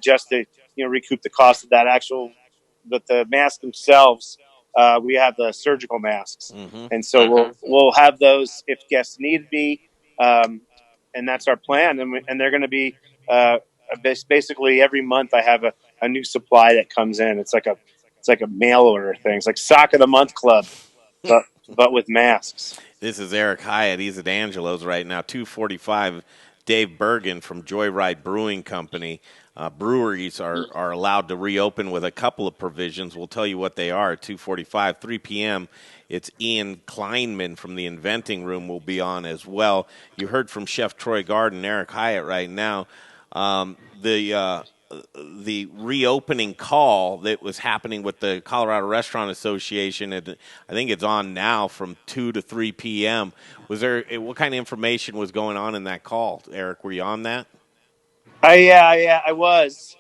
just to recoup the cost of that actual. But the masks themselves, we have the surgical masks, and so we'll have those if guests need be, and that's our plan. And they're going to be basically every month. I have a new supply that comes in. It's like a mail order thing. It's like Sock of the Month Club, but with masks. This is Eric Hyatt. He's at Angelo's right now. 245. Dave Bergen from Joyride Brewing Company. Breweries are allowed to reopen with a couple of provisions. We'll tell you what they are. 2:45, 3 p.m. It's Ian Kleinman from the Inventing Room will be on as well. You heard from Chef Troy Garden, Eric Hyatt right now. The reopening call that was happening with the Colorado Restaurant Association, and I think it's on now from 2 to 3 p.m. What kind of information was going on in that call, Eric? Were you on that? I was.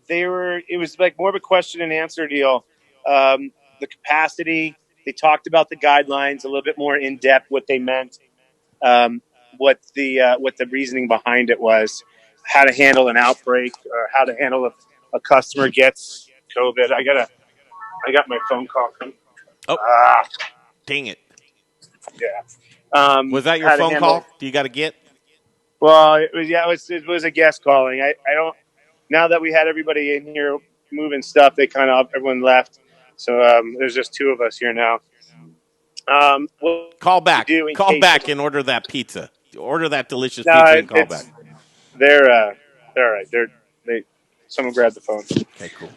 It was like more of a question and answer deal. The capacity, they talked about the guidelines a little bit more in depth, what they meant, what the reasoning behind it was, how to handle an outbreak, or how to handle if a customer gets COVID. I got my phone call coming. Oh, dang it! Yeah. Was that your phone call? Do you got to get? Well, it was a guest calling. I don't. Now that we had everybody in here moving stuff, everyone left. So there's just 2 of us here now. Call back. Call back and order that pizza. Order that delicious pizza and call back. They're all right. Someone grabbed the phone. Okay, cool.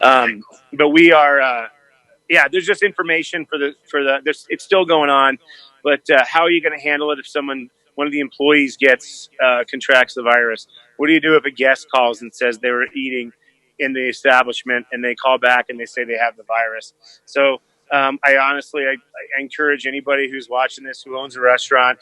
But we are. There's just information for the. It's still going on, but how are you going to handle it if one of the employees contracts the virus? What do you do if a guest calls and says they were eating in the establishment and they call back and they say they have the virus? So I encourage anybody who's watching this who owns a restaurant,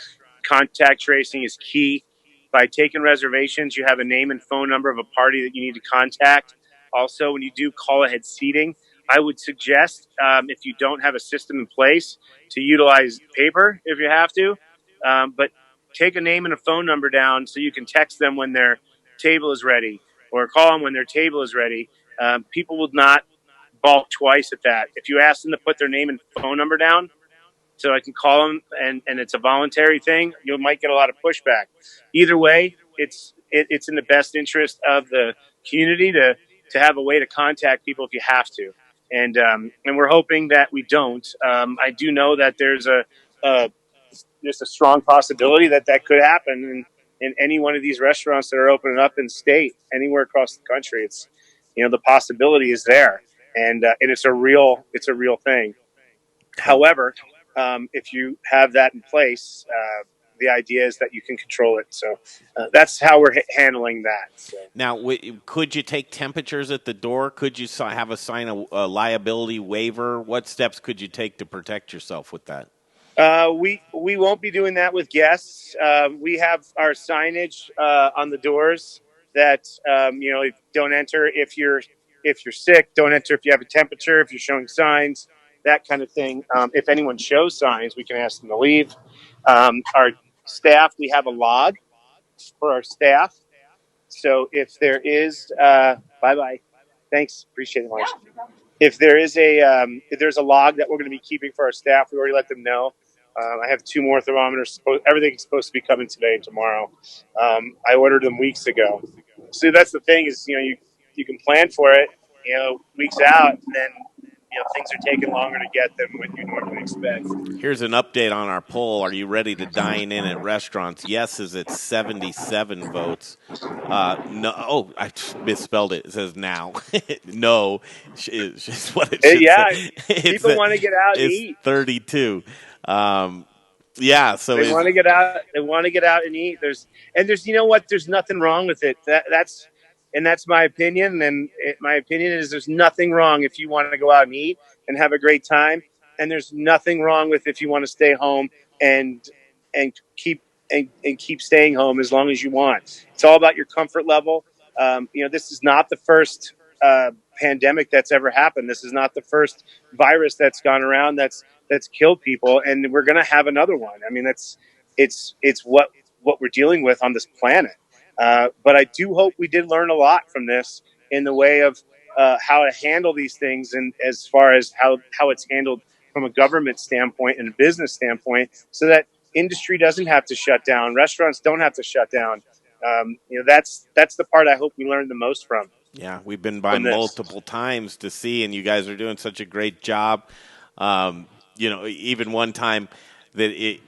contact tracing is key. By taking reservations, you have a name and phone number of a party that you need to contact. Also, when you do call ahead seating, I would suggest, if you don't have a system in place, to utilize paper if you have to. But take a name and a phone number down so you can text them when their table is ready, or call them when their table is ready. People will not balk twice at that. If you ask them to put their name and phone number down so I can call them and it's a voluntary thing, you might get a lot of pushback. Either way, it's in the best interest of the community to have a way to contact people if you have to. And we're hoping that we don't. I do know that there's a strong possibility that could happen in any one of these restaurants that are opening up in state, anywhere across the country. It's, the possibility is there, and it's a real thing. However, if you have that in place, the idea is that you can control it. So that's how we're handling that. So. Now, could you take temperatures at the door? Could you have a sign a liability waiver? What steps could you take to protect yourself with that? We won't be doing that with guests. We have our signage on the doors that don't enter if you're sick. Don't enter if you have a temperature. If you're showing signs, that kind of thing. If anyone shows signs, we can ask them to leave. Our staff, we have a log for our staff. So if there is, bye-bye. Thanks. Appreciate it, Marcia. If there's a log that we're going to be keeping for our staff, we already let them know. I have 2 more thermometers. Everything's supposed to be coming today and tomorrow. I ordered them weeks ago. So that's the thing is, you can plan for it, weeks out, and then things are taking longer to get than what you normally expect. Here's an update on our poll. Are you ready to dine in at restaurants? Yes is at 77 votes. No. Oh, I misspelled it. It says now. No is what it should say. People want to get out and eat. 32. So they want to get out. They want to get out and eat. There's There's nothing wrong with it. That's my opinion. And my opinion is there's nothing wrong if you want to go out and eat and have a great time. And there's nothing wrong with if you want to stay home and keep staying home as long as you want. It's all about your comfort level. This is not the first pandemic that's ever happened. This is not the first virus that's gone around that's killed people, and we're going to have another one. I mean, it's what we're dealing with on this planet. But I do hope we did learn a lot from this in the way of how to handle these things, and as far as how it's handled from a government standpoint and a business standpoint, so that industry doesn't have to shut down, restaurants don't have to shut down. That's the part I hope we learned the most from. Yeah, we've been by multiple times to see, and you guys are doing such a great job. Even one time that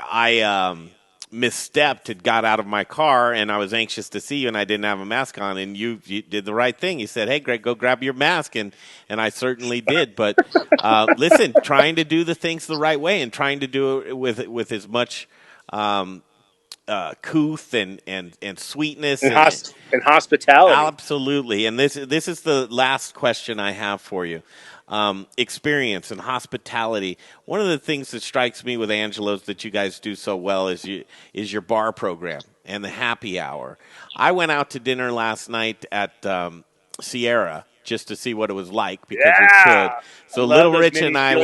I misstepped, had got out of my car, and I was anxious to see you, and I didn't have a mask on, and you did the right thing. You said, "Hey, Greg, go grab your mask," and I certainly did. But listen, trying to do the things the right way and trying to do it with as much couth and sweetness and hospitality. Absolutely. And this is the last question I have for you. Experience and hospitality. One of the things that strikes me with Angelo's that you guys do so well is your bar program and the happy hour. I went out to dinner last night at Sierra just to see what it was like because we could. So Little Rich and I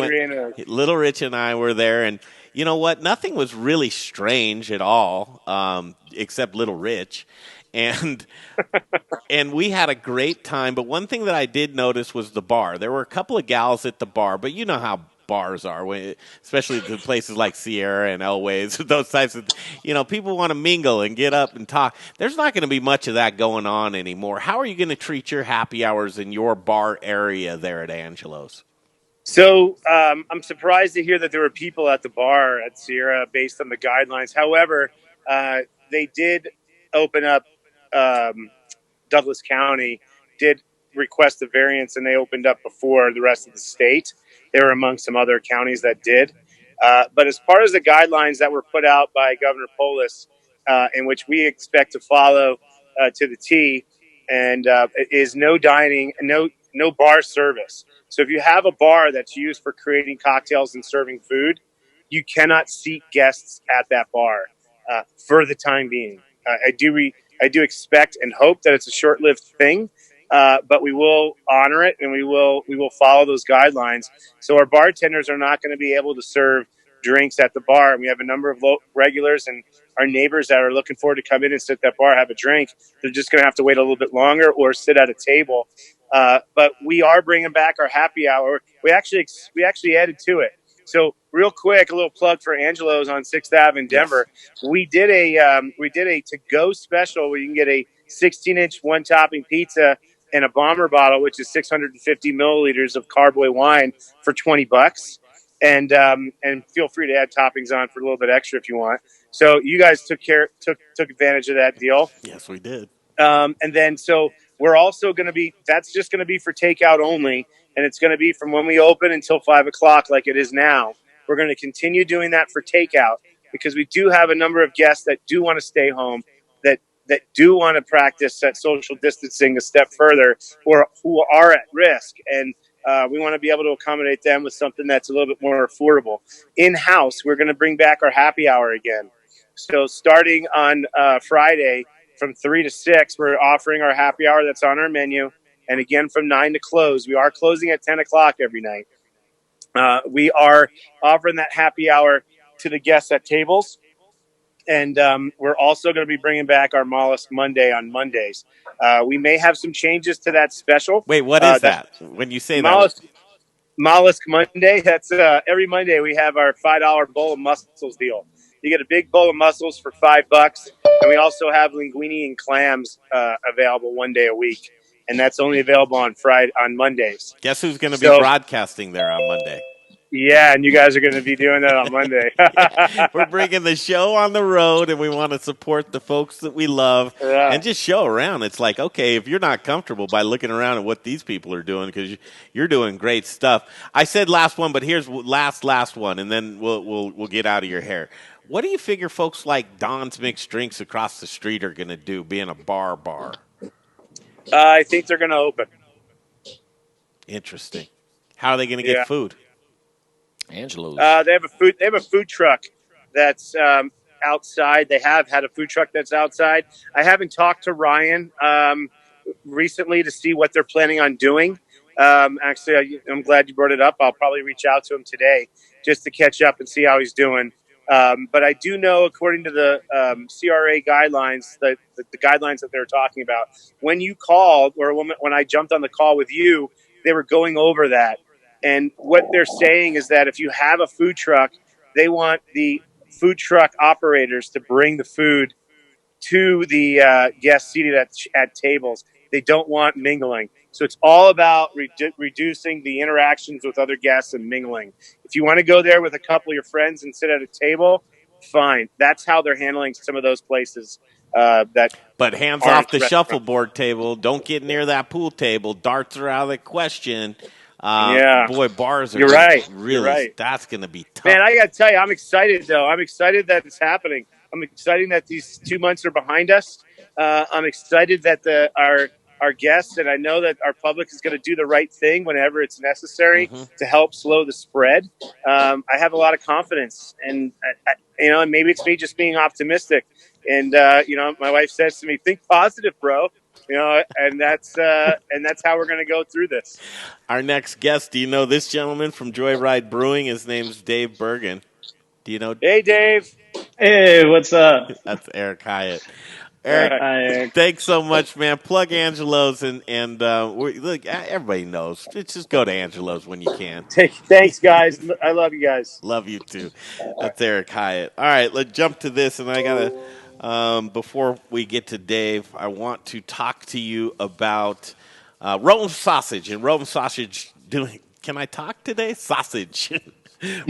were there, and you know what? Nothing was really strange at all, except Little Rich. And we had a great time. But one thing that I did notice was the bar. There were a couple of gals at the bar, but you know how bars are, especially the places like Sierra and Elway's, those types of, people want to mingle and get up and talk. There's not going to be much of that going on anymore. How are you going to treat your happy hours in your bar area there at Angelo's? So I'm surprised to hear that there were people at the bar at Sierra based on the guidelines. However, they did open up. Douglas County did request a variance, and they opened up before the rest of the state. They were among some other counties that did. But as far as the guidelines that were put out by Governor Polis, in which we expect to follow to the T, and is no dining, no bar service. So if you have a bar that's used for creating cocktails and serving food, you cannot seat guests at that bar for the time being. I do expect and hope that it's a short-lived thing, but we will honor it and we will follow those guidelines. So our bartenders are not going to be able to serve drinks at the bar. And we have a number of regulars and our neighbors that are looking forward to come in and sit at that bar, have a drink. They're just going to have to wait a little bit longer or sit at a table. But we are bringing back our happy hour. We actually added to it. So real quick, a little plug for Angelo's on 6th Ave in Denver. Yes. We did a to-go special where you can get a 16-inch one-topping pizza and a bomber bottle, which is 650 milliliters of carboy wine for $20. And feel free to add toppings on for a little bit extra if you want. So you guys took advantage of that deal. Yes, we did. And then so we're also going to be, that's just going to be for takeout only. And it's going to be from when we open until 5 o'clock like it is now. We're going to continue doing that for takeout because we do have a number of guests that do want to stay home, that do want to practice that social distancing a step further or who are at risk. And we want to be able to accommodate them with something that's a little bit more affordable. In-house, we're going to bring back our happy hour again. So starting on Friday from 3 to 6, we're offering our happy hour that's on our menu. And again, from 9 to close. We are closing at 10 o'clock every night. We are offering that happy hour to the guests at tables. And we're also going to be bringing back our Mollusk Monday on Mondays. We may have some changes to that special. Wait, what is that? When you say Mollusk Monday, that's every Monday we have our $5 bowl of mussels deal. You get a big bowl of mussels for $5, and we also have linguine and clams available one day a week, and that's only available on Mondays. Guess who's going to be broadcasting there on Monday? Yeah, and you guys are going to be doing that on Monday. We're bringing the show on the road, and we want to support the folks that we love and just show around. It's like, okay, if you're not comfortable by looking around at what these people are doing, because you're doing great stuff. I said last one, but here's last one, and then we'll get out of your hair. What do you figure folks like Don's Mixed Drinks across the street are going to do, being a bar? I think they're going to open. Interesting. How are they going to get food? Angelo's. They have a food truck that's outside. They have had a food truck that's outside. I haven't talked to Ryan recently to see what they're planning on doing. Actually, I'm glad you brought it up. I'll probably reach out to him today just to catch up and see how he's doing. But I do know, according to the CRA guidelines, the guidelines that they were talking about, when you called or when I jumped on the call with you, they were going over that. And what they're saying is that if you have a food truck, they want the food truck operators to bring the food to the guests seated at tables. They don't want mingling. So it's all about reducing the interactions with other guests and mingling. If you want to go there with a couple of your friends and sit at a table, fine. That's how they're handling some of those places. But hands off the shuffleboard table. Don't get near that pool table. Darts are out of the question. Boy, bars are You're right. That's going to be tough. Man, I got to tell you, I'm excited, though. I'm excited that it's happening. I'm excited that these 2 months are behind us. I'm excited that our guests, and I know that our public is going to do the right thing whenever it's necessary to help slow the spread. I have a lot of confidence, and and maybe it's me just being optimistic. And my wife says to me, "Think positive, bro." And that's how we're going to go through this. Our next guest, do you know this gentleman from Joyride Brewing? His name's Dave Bergen. Do you know? Hey, Dave. Hey, what's up? That's Eric Hyatt. Eric, thanks so much, man. Plug Angelo's and look, everybody knows. Just go to Angelo's when you can. Thanks, guys. I love you guys. Love you too. That's Eric Hyatt. All right, let's jump to this, and I gotta. Before we get to Dave, I want to talk to you about Rome Sausage and Rome Sausage doing. Can I talk today? Sausage.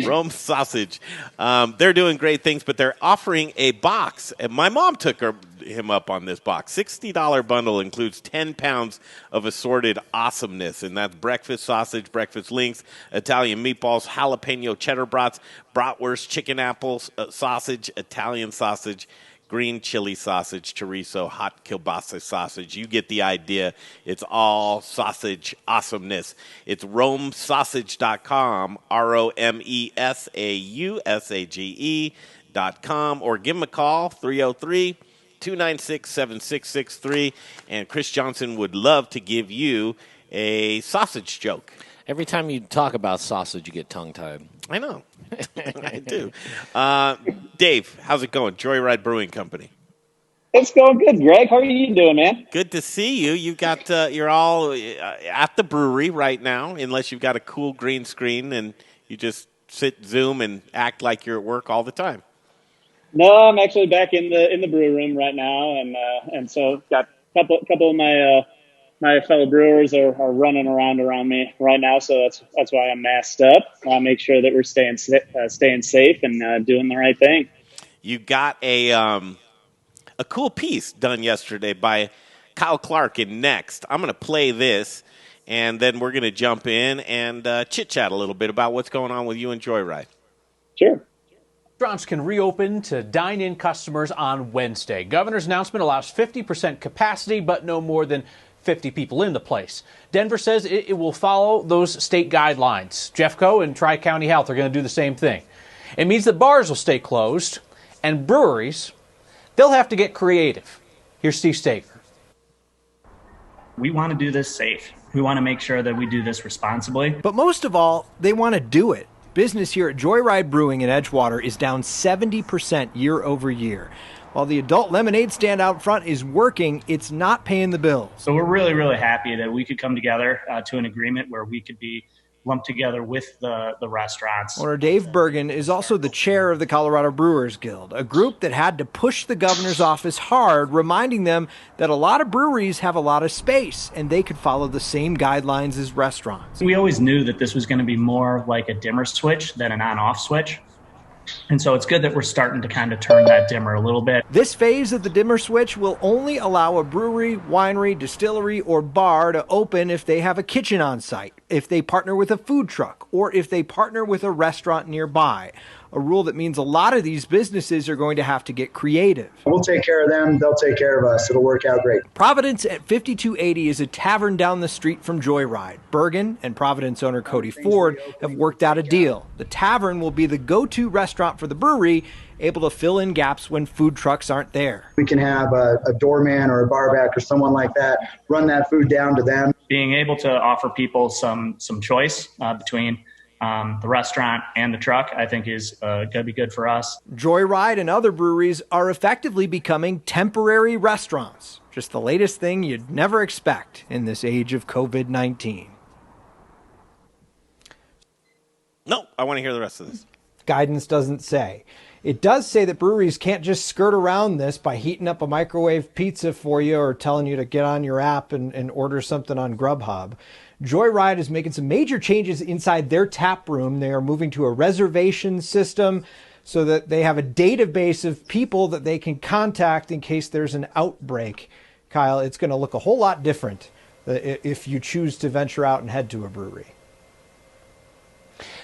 Rome Sausage. They're doing great things, but they're offering a box. And my mom took him up on this box. $60 bundle includes 10 pounds of assorted awesomeness. And that's breakfast sausage, breakfast links, Italian meatballs, jalapeno cheddar brats, bratwurst, chicken apples, sausage, Italian sausage, green chili sausage, chorizo, hot kielbasa sausage. You get the idea. It's all sausage awesomeness. It's romesausage.com, ROMESAUSAGE.com, or give them a call, 303-296-7663. And Chris Johnson would love to give you a sausage joke. Every time you talk about sausage, you get tongue-tied. I know. I do. Dave, how's it going? Joyride Brewing Company. It's going good, Greg. How are you doing, man? Good to see you. You got you're all at the brewery right now, unless you've got a cool green screen and you just sit Zoom and act like you're at work all the time. No, I'm actually back in the brew room right now, and so got a couple of my fellow brewers are running around me right now, so that's why I'm masked up. I make sure that we're staying safe and doing the right thing. You got a cool piece done yesterday by Kyle Clark in Next. I'm going to play this, and then we're going to jump in and chit-chat a little bit about what's going on with you and Joyride. Sure. Restaurants can reopen to dine-in customers on Wednesday. Governor's announcement allows 50% capacity, but no more than 50 people in the place. Denver says it will follow those state guidelines. Jeffco and Tri-County Health are going to do the same thing. It means that bars will stay closed, and breweries, they'll have to get creative. Here's Steve Stager. We want to do this safe. We want to make sure that we do this responsibly. But most of all, they want to do it. Business here at Joyride Brewing in Edgewater is down 70% year over year. While the adult lemonade stand out front is working, it's not paying the bills. So we're really, really happy that we could come together to an agreement where we could be lumped together with the restaurants. Owner Dave Bergen is also the chair of the Colorado Brewers Guild, a group that had to push the governor's office hard, reminding them that a lot of breweries have a lot of space and they could follow the same guidelines as restaurants. We always knew that this was going to be more like a dimmer switch than an on-off switch. And so it's good that we're starting to kind of turn that dimmer a little bit. This phase of the dimmer switch will only allow a brewery, winery, distillery, or bar to open if they have a kitchen on site, if they partner with a food truck, or if they partner with a restaurant nearby. A rule that means a lot of these businesses are going to have to get creative. We'll take care of them. They'll take care of us. It'll work out great. Providence at 5280 is a tavern down the street from Joyride. Bergen and Providence owner Cody Ford have worked out a deal. The tavern will be the go-to restaurant for the brewery, able to fill in gaps when food trucks aren't there. We can have a doorman or a barback or someone like that run that food down to them. Being able to offer people some choice between the restaurant and the truck, I think is going to be good for us. Joyride and other breweries are effectively becoming temporary restaurants. Just the latest thing you'd never expect in this age of COVID-19. No, I want to hear the rest of this. Guidance doesn't say. It does say that breweries can't just skirt around this by heating up a microwave pizza for you or telling you to get on your app and order something on Grubhub. Joyride is making some major changes inside their tap room. They are moving to a reservation system so that they have a database of people that they can contact in case there's an outbreak. Kyle, it's going to look a whole lot different if you choose to venture out and head to a brewery.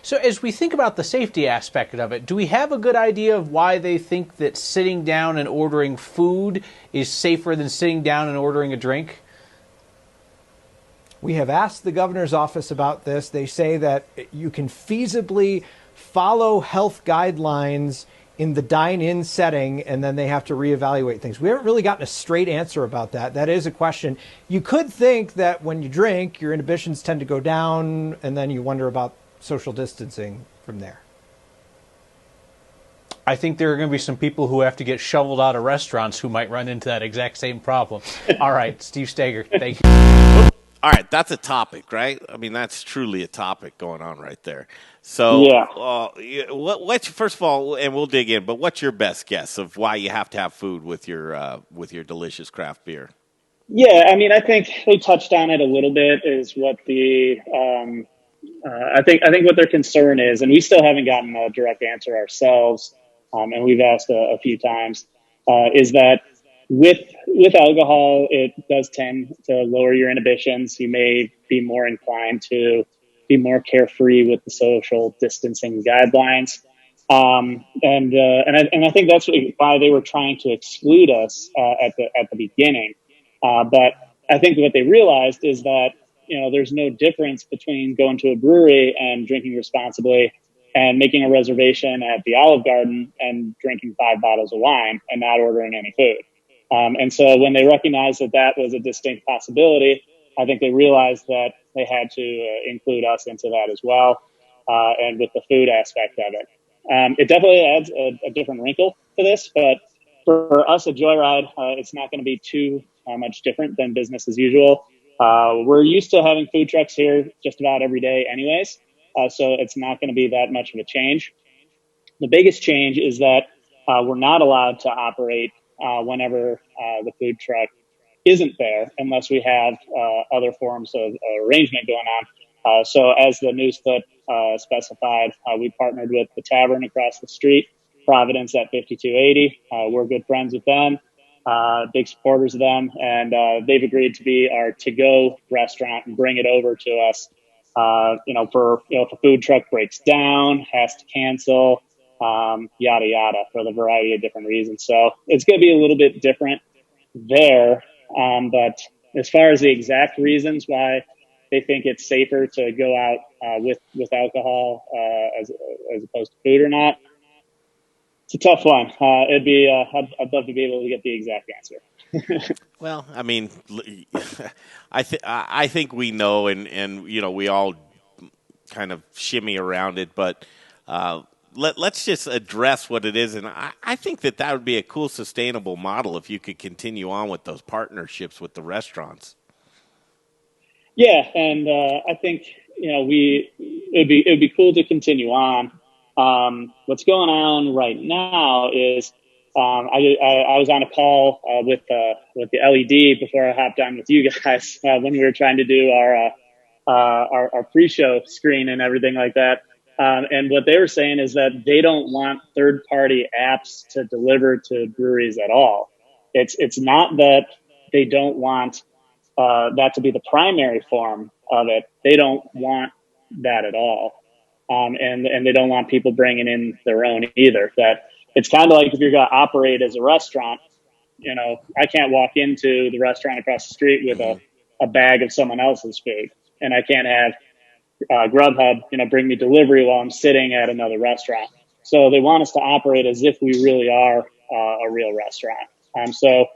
So as we think about the safety aspect of it, do we have a good idea of why they think that sitting down and ordering food is safer than sitting down and ordering a drink? We have asked the governor's office about this. They say that you can feasibly follow health guidelines in the dine-in setting, and then they have to reevaluate things. We haven't really gotten a straight answer about that. That is a question. You could think that when you drink, your inhibitions tend to go down, and then you wonder about social distancing from there. I think there are going to be some people who have to get shoveled out of restaurants who might run into that exact same problem. All right, Steve Stager, thank you. All right, that's a topic, right? I mean, that's truly a topic going on right there. So, yeah. What's first of all, and we'll dig in, but what's your best guess of why you have to have food with your delicious craft beer? Yeah, I mean, I think they touched on it a little bit. Is what the I think what their concern is, and we still haven't gotten a direct answer ourselves, and we've asked a few times, is that with alcohol, it does tend to lower your inhibitions. You may be more inclined to be more carefree with the social distancing guidelines. And I think that's why they were trying to exclude us at the beginning. But I think what they realized is that there's no difference between going to a brewery and drinking responsibly and making a reservation at the Olive Garden and drinking 5 bottles of wine and not ordering any food. And so when they recognized that that was a distinct possibility, I think they realized that they had to include us into that as well, and with the food aspect of it. It definitely adds a different wrinkle to this, but for us at Joyride, it's not going to be too much different than business as usual. We're used to having food trucks here just about every day anyways, so it's not going to be that much of a change. The biggest change is that we're not allowed to operate whenever the food truck isn't there unless we have other forms of arrangement going on. So as the news clip specified, we partnered with the Tavern across the street, Providence at 5280. We're good friends with them, big supporters of them, and they've agreed to be our to-go restaurant and bring it over to us. If a food truck breaks down, has to cancel, yada yada, for the variety of different reasons. So it's going to be a little bit different there. But as far as the exact reasons why they think it's safer to go out with alcohol as opposed to food or not, it's a tough one. I'd love to be able to get the exact answer. Well, I mean, I think we know, and we all kind of shimmy around it, but let's just address what it is, and I think that would be a cool, sustainable model if you could continue on with those partnerships with the restaurants. Yeah, and I think it would be cool to continue on. What's going on right now is I was on a call with the LED before I hopped on with you guys when we were trying to do our pre-show screen and everything like that. And what they were saying is that they don't want third-party apps to deliver to breweries at all. It's not that they don't want that to be the primary form of it. They don't want that at all. And they don't want people bringing in their own either. That it's kind of like if you're going to operate as a restaurant, I can't walk into the restaurant across the street with a bag of someone else's food, and I can't have Grubhub, bring me delivery while I'm sitting at another restaurant. So they want us to operate as if we really are a real restaurant. So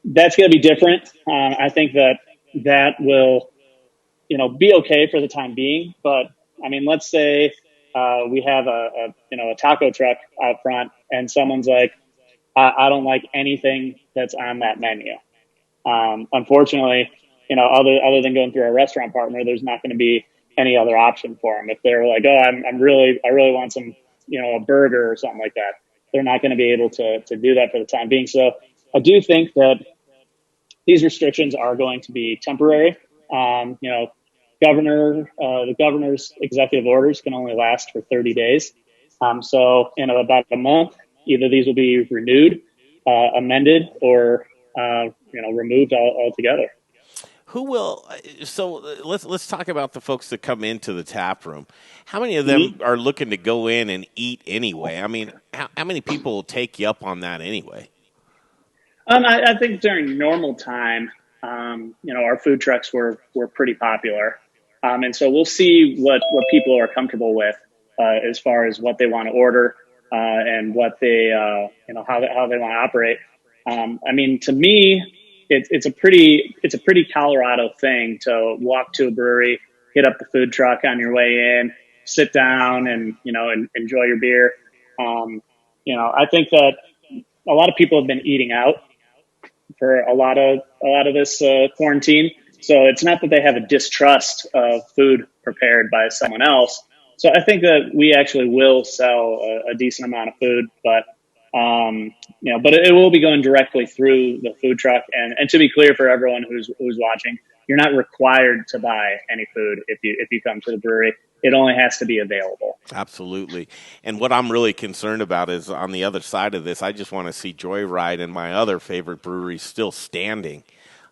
that's going to be different. I think that will, be okay for the time being. But I mean, let's say we have a taco truck out front, and someone's like, I don't like anything that's on that menu. Unfortunately, other than going through our restaurant partner, there's not going to be any other option for them. If they're like, oh, I really want some, a burger or something like that, they're not going to be able to do that for the time being. So I do think that these restrictions are going to be temporary. The governor's executive orders can only last for 30 days. So in about a month, either these will be renewed, amended, or removed altogether. Who will? So let's talk about the folks that come into the tap room. How many of them are looking to go in and eat anyway? I mean, how many people will take you up on that anyway? I think during normal time, our food trucks were pretty popular, and so we'll see what people are comfortable with as far as what they want to order and what they how they want to operate. I mean, to me, it's a pretty Colorado thing to walk to a brewery, hit up the food truck on your way in, sit down, and enjoy your beer. I think that a lot of people have been eating out for a lot of this quarantine. So it's not that they have a distrust of food prepared by someone else. So I think that we actually will sell a decent amount of food, but it will be going directly through the food truck. And to be clear for everyone who's watching, you're not required to buy any food if you come to the brewery. It only has to be available. Absolutely. And what I'm really concerned about is on the other side of this, I just want to see Joyride and my other favorite breweries still standing.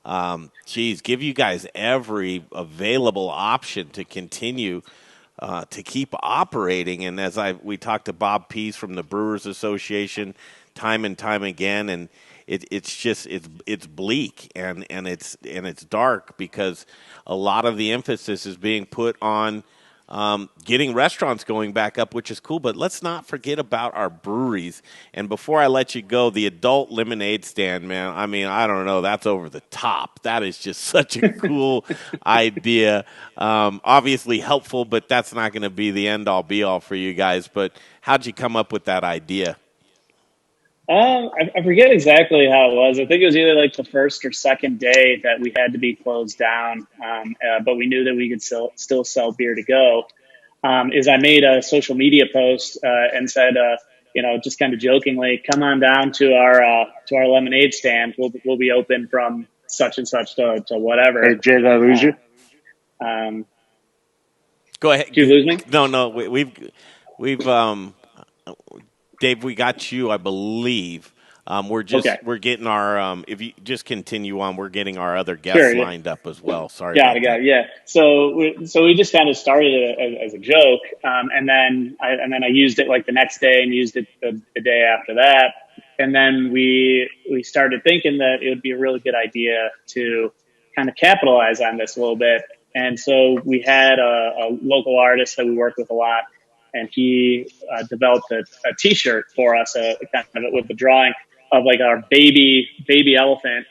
Give you guys every available option to continue to keep operating. And as we talked to Bob Pease from the Brewers Association time and time again, and it's bleak and it's dark because a lot of the emphasis is being put on getting restaurants going back up, which is cool. But let's not forget about our breweries. And before I let you go, the adult lemonade stand, man, I mean, I don't know, that's over the top. That is just such a cool idea. Obviously helpful, but that's not going to be the end-all, be-all for you guys. But how'd you come up with that idea? I forget exactly how it was. I think it was either like the first or second day that we had to be closed down, but we knew that we could still sell beer to go. Is I made a social media post and said, just kind of jokingly, come on down to our lemonade stand. We'll be open from such and such to whatever. Hey, Jay, did I lose you? Go ahead. Did you lose me? No. We've Dave, we got you, I believe. We're getting our, if you just continue on, we're getting our other guests lined up as well. Sorry. Got it. Yeah. So we just kind of started it as a joke. And then I used it like the next day and used it the day after that. And then we started thinking that it would be a really good idea to kind of capitalize on this a little bit. And so we had a local artist that we work with a lot, and he developed a T-shirt for us, kind of with the drawing of like our baby elephant,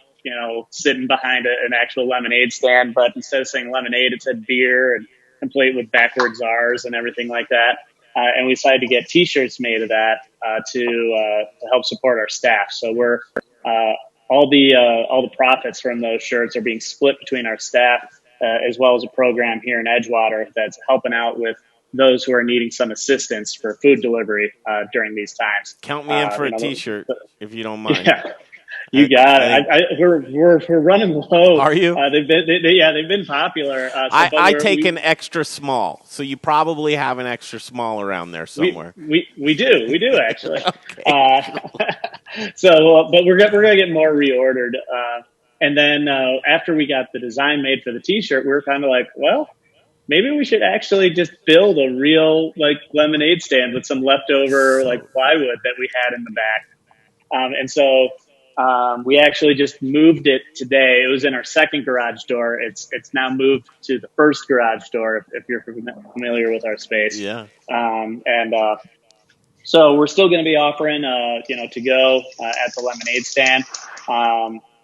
sitting behind an actual lemonade stand. But instead of saying lemonade, it said beer, and complete with backwards R's and everything like that. And we decided to get T-shirts made of that to help support our staff. So we're all the profits from those shirts are being split between our staff, as well as a program here in Edgewater that's helping out with those who are needing some assistance for food delivery during these times. Count me in for a T-shirt, if you don't mind. Yeah, you got it. We're running low. Are you? They've been popular. I take an extra small, so you probably have an extra small around there somewhere. We do actually. Okay. But we're gonna get more reordered. And then after we got the design made for the T-shirt, we were kind of like, well, maybe we should actually just build a real like lemonade stand with some leftover like plywood that we had in the back. And so we actually just moved it today. It was in our second garage door. It's now moved to the first garage door, if you're familiar with our space. Yeah. So we're still going to be offering, to go at the lemonade stand.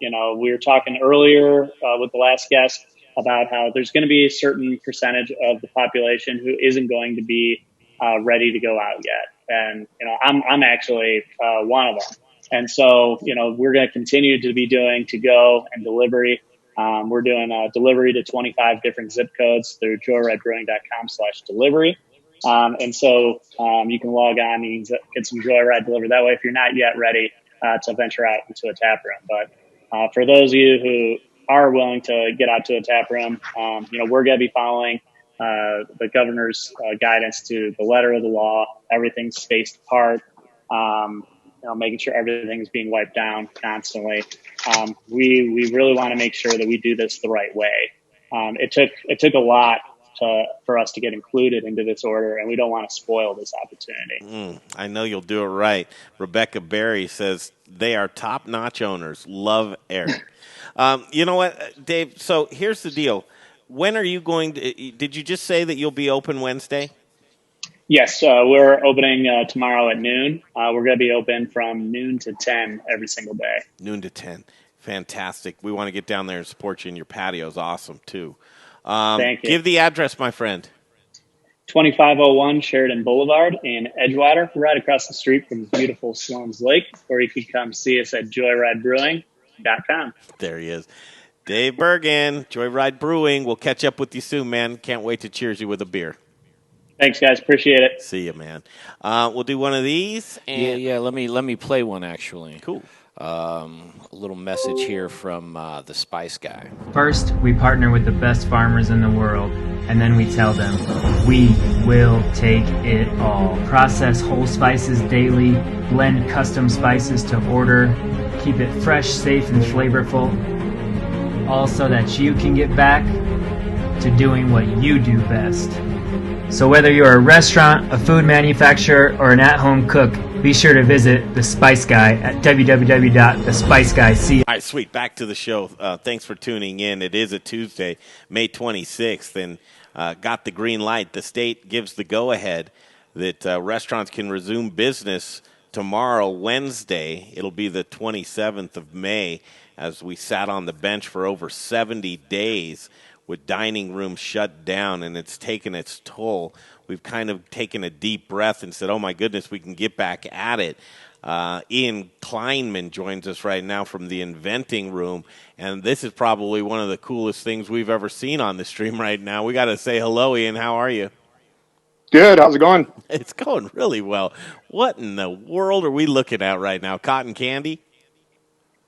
We were talking earlier with the last guest about how there's going to be a certain percentage of the population who isn't going to be ready to go out yet. And, I'm actually one of them. And so, we're going to continue to be doing to-go and delivery. We're doing delivery to 25 different zip codes through joyridebrewing.com/delivery. And so you can log on and you can get some Joyride delivered that way if you're not yet ready to venture out into a tap room. But for those of you who are willing to get out to a tap room, we're going to be following the governor's guidance to the letter of the law. Everything's spaced apart, making sure everything is being wiped down constantly. We really want to make sure that we do this the right way. It took a lot for us to get included into this order, and we don't want to spoil this opportunity. I know you'll do it right. Rebecca Berry says they are top-notch owners. Love Eric. You know what, Dave? So here's the deal. When are you going to? Did you just say that you'll be open Wednesday? Yes, we're opening tomorrow at noon. We're going to be open from noon to 10 every single day. Noon to 10. Fantastic. We want to get down there and support you, and your patio is awesome, too. Thank you. Give the address, my friend. 2501 Sheridan Boulevard in Edgewater, right across the street from beautiful Sloan's Lake, or you can come see us at joyridebrewing.com. There he is. Dave Bergen, Joyride Brewing. We'll catch up with you soon, man. Can't wait to cheers you with a beer. Thanks, guys. Appreciate it. See you, man. We'll do one of these. And Yeah. Let me play one, actually. Cool. A little message here from the Spice Guy. First, we partner with the best farmers in the world, and then we tell them, we will take it all. Process whole spices daily, blend custom spices to order, keep it fresh, safe, and flavorful, all so that you can get back to doing what you do best. So whether you're a restaurant, a food manufacturer, or an at-home cook, be sure to visit The Spice Guy at www.thespiceguyc. All right, sweet. Back to the show. Thanks for tuning in. It is a Tuesday, May 26th, and got the green light. The state gives the go-ahead that restaurants can resume business tomorrow, Wednesday. It'll be the 27th of May, as we sat on the bench for over 70 days with dining rooms shut down, and it's taken its toll. We've kind of taken a deep breath and said, oh, my goodness, we can get back at it. Ian Kleinman joins us right now from the Inventing Room, and this is probably one of the coolest things we've ever seen on the stream right now. We got to say hello, Ian. How are you? Good. How's it going? It's going really well. What in the world are we looking at right now? Cotton candy?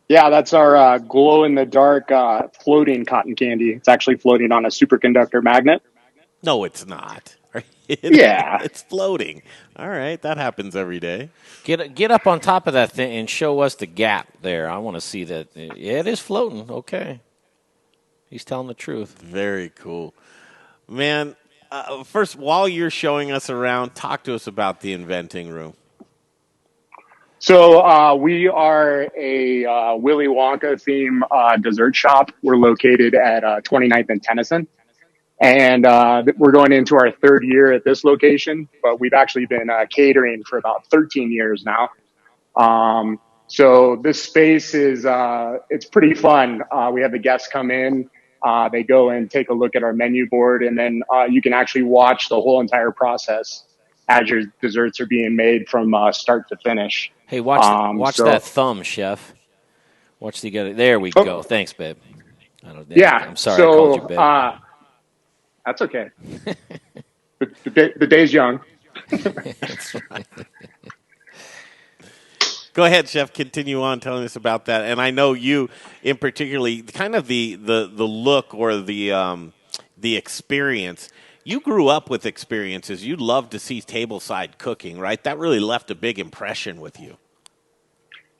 Yeah, that's our glow-in-the-dark floating cotton candy. It's actually floating on a superconductor magnet. No, it's not. Yeah. It's floating. All right, that happens every day. Get up on top of that thing and show us the gap there. I want to see that. Yeah, it is floating. Okay. He's telling the truth. Very cool. Man, first, while you're showing us around, talk to us about the Inventing Room. So we are a Willy Wonka theme dessert shop. We're located at 29th and Tennyson. And we're going into our third year at this location, but we've actually been catering for about 13 years now. So this space is, it's pretty fun. We have the guests come in, they go and take a look at our menu board, and then you can actually watch the whole entire process as your desserts are being made from start to finish. Hey, watch that thumb, chef. Watch the other. There we go. Thanks, babe. I'm sorry I called you babe. That's okay. the day's young. That's right. Go ahead, Chef. Continue on telling us about that. And I know you, in particularly, kind of the look or the experience. You grew up with experiences. You love to see tableside cooking, right? That really left a big impression with you.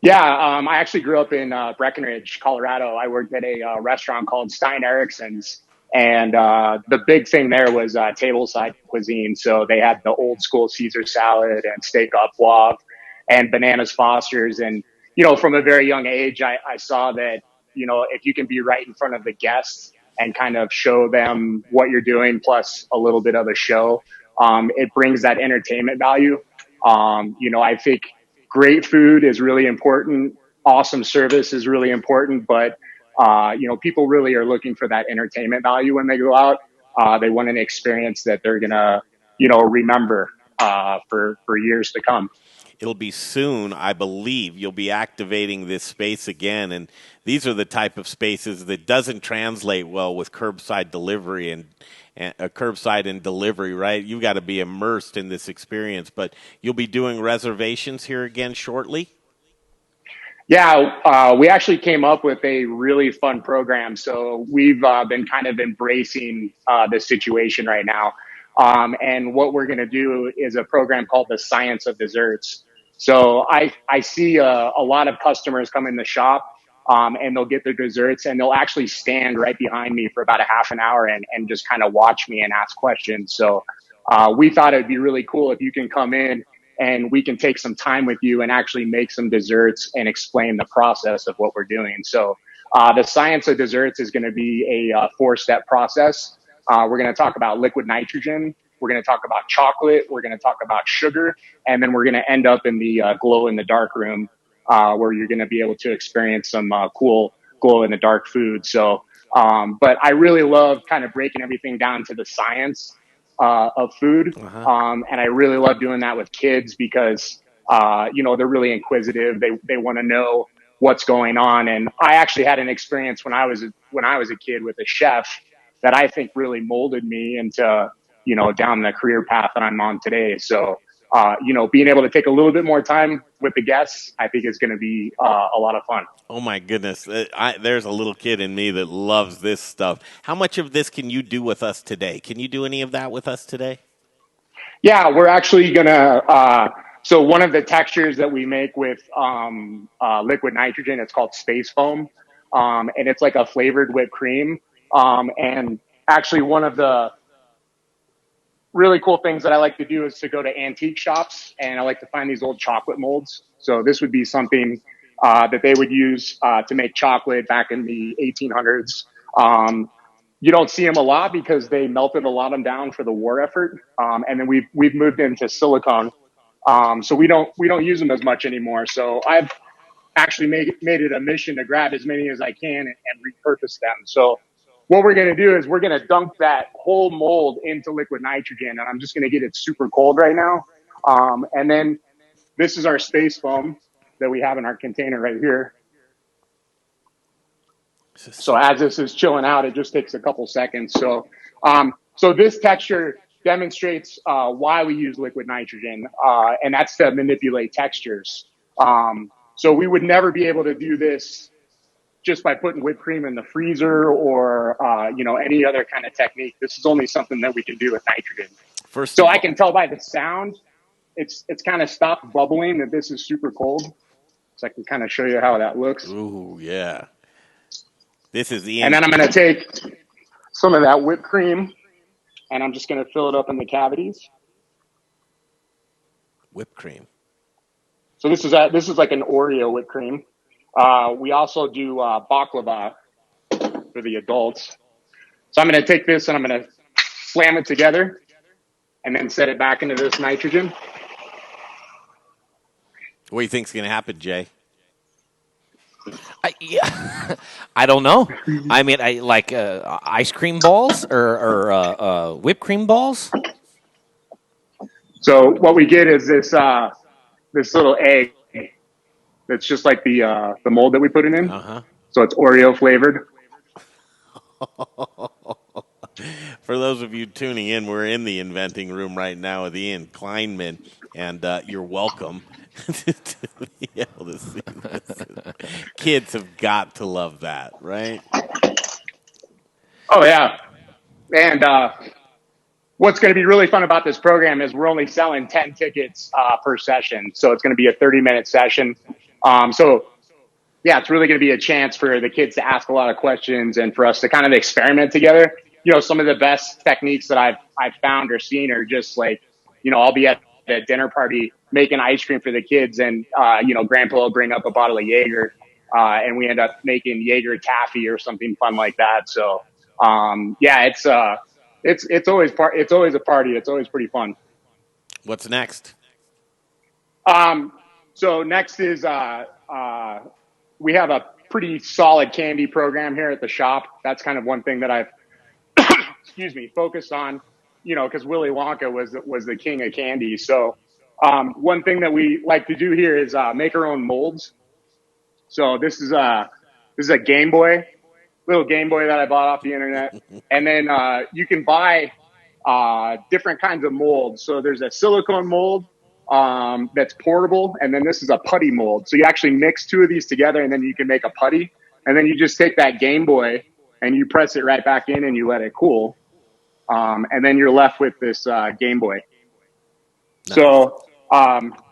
Yeah, I actually grew up in Breckenridge, Colorado. I worked at a restaurant called Stein Erickson's. And the big thing there was tableside cuisine. So they had the old school Caesar salad and steak au poivre and bananas Foster's. And, you know, from a very young age, I saw that, you know, if you can be right in front of the guests and kind of show them what you're doing, plus a little bit of a show, it brings that entertainment value. You know, I think great food is really important. Awesome service is really important, but you know, people really are looking for that entertainment value when they go out. They want an experience that they're going to, you know, remember for years to come. It'll be soon, I believe. You'll be activating this space again, and these are the type of spaces that doesn't translate well with curbside delivery and curbside and delivery, right? You've got to be immersed in this experience, but you'll be doing reservations here again shortly? Yeah, we actually came up with a really fun program. So we've been kind of embracing this situation right now. And what we're going to do is a program called the Science of Desserts. So I see a lot of customers come in the shop and they'll get their desserts and they'll actually stand right behind me for about a half an hour and just kind of watch me and ask questions. So we thought it'd be really cool if you can come in and we can take some time with you and actually make some desserts and explain the process of what we're doing. So the Science of Desserts is going to be a 4-step process. We're going to talk about liquid nitrogen. We're going to talk about chocolate. We're going to talk about sugar. And then we're going to end up in the glow-in-the-dark room where you're going to be able to experience some cool glow-in-the-dark food. So, but I really love kind of breaking everything down to the science of food. And I really love doing that with kids because, you know, they're really inquisitive. They want to know what's going on. And I actually had an experience when I was a kid with a chef that I think really molded me into, you know, down the career path that I'm on today. So, you know, being able to take a little bit more time with the guests, I think is going to be a lot of fun. Oh, my goodness. There's a little kid in me that loves this stuff. How much of this can you do with us today? Can you do any of that with us today? Yeah, we're actually going to so one of the textures that we make with liquid nitrogen, it's called space foam. And it's like a flavored whipped cream. And actually one of the really cool things that I like to do is to go to antique shops, and I like to find these old chocolate molds. So this would be something that they would use to make chocolate back in the 1800s. You don't see them a lot because they melted a lot of them down for the war effort, and then we've moved into silicone, so we don't use them as much anymore. So I've actually made it a mission to grab as many as I can and repurpose them. So what we're going to do is we're going to dunk that whole mold into liquid nitrogen, and I'm just going to get it super cold right now. And then this is our space foam that we have in our container right here. So as this is chilling out, it just takes a couple seconds. So, so this texture demonstrates why we use liquid nitrogen, and that's to manipulate textures. So we would never be able to do this just by putting whipped cream in the freezer or, any other kind of technique. This is only something that we can do with nitrogen. So I can tell by the sound, it's kind of stopped bubbling that this is super cold. So I can kind of show you how that looks. Ooh, yeah. This is Ian. And then I'm going to take some of that whipped cream, and I'm just going to fill it up in the cavities. Whipped cream. So this is like an Oreo whipped cream. We also do baklava for the adults. So I'm going to take this and I'm going to slam it together and then set it back into this nitrogen. What do you think's going to happen, Jay? I don't know. I mean, I like ice cream balls or whipped cream balls. So what we get is this little egg. That's just like the mold that we put it in. So it's Oreo flavored. For those of you tuning in, we're in the inventing room right now with Ian Kleinman, and you're welcome to be able to see this. Kids have got to love that, right? Oh, yeah. And what's going to be really fun about this program is we're only selling 10 tickets per session. So it's going to be a 30-minute session. So, yeah, it's really going to be a chance for the kids to ask a lot of questions and for us to kind of experiment together. Some of the best techniques that I've found or seen are just like, I'll be at a dinner party making ice cream for the kids, and Grandpa will bring up a bottle of Jaeger, and we end up making Jaeger taffy or something fun like that. So, yeah, it's always a party. It's always pretty fun. What's next? So next is we have a pretty solid candy program here at the shop. That's kind of one thing that I've focused on, because Willy Wonka was the king of candy. So one thing that we like to do here is make our own molds. So this is a Game Boy, little Game Boy that I bought off the internet, and then you can buy different kinds of molds. So there's a silicone mold that's portable, and then this is a putty mold. So you actually mix two of these together, and then you can make a putty. And then you just take that Game Boy and you press it right back in and you let it cool. And then you're left with this Game Boy. Nice. So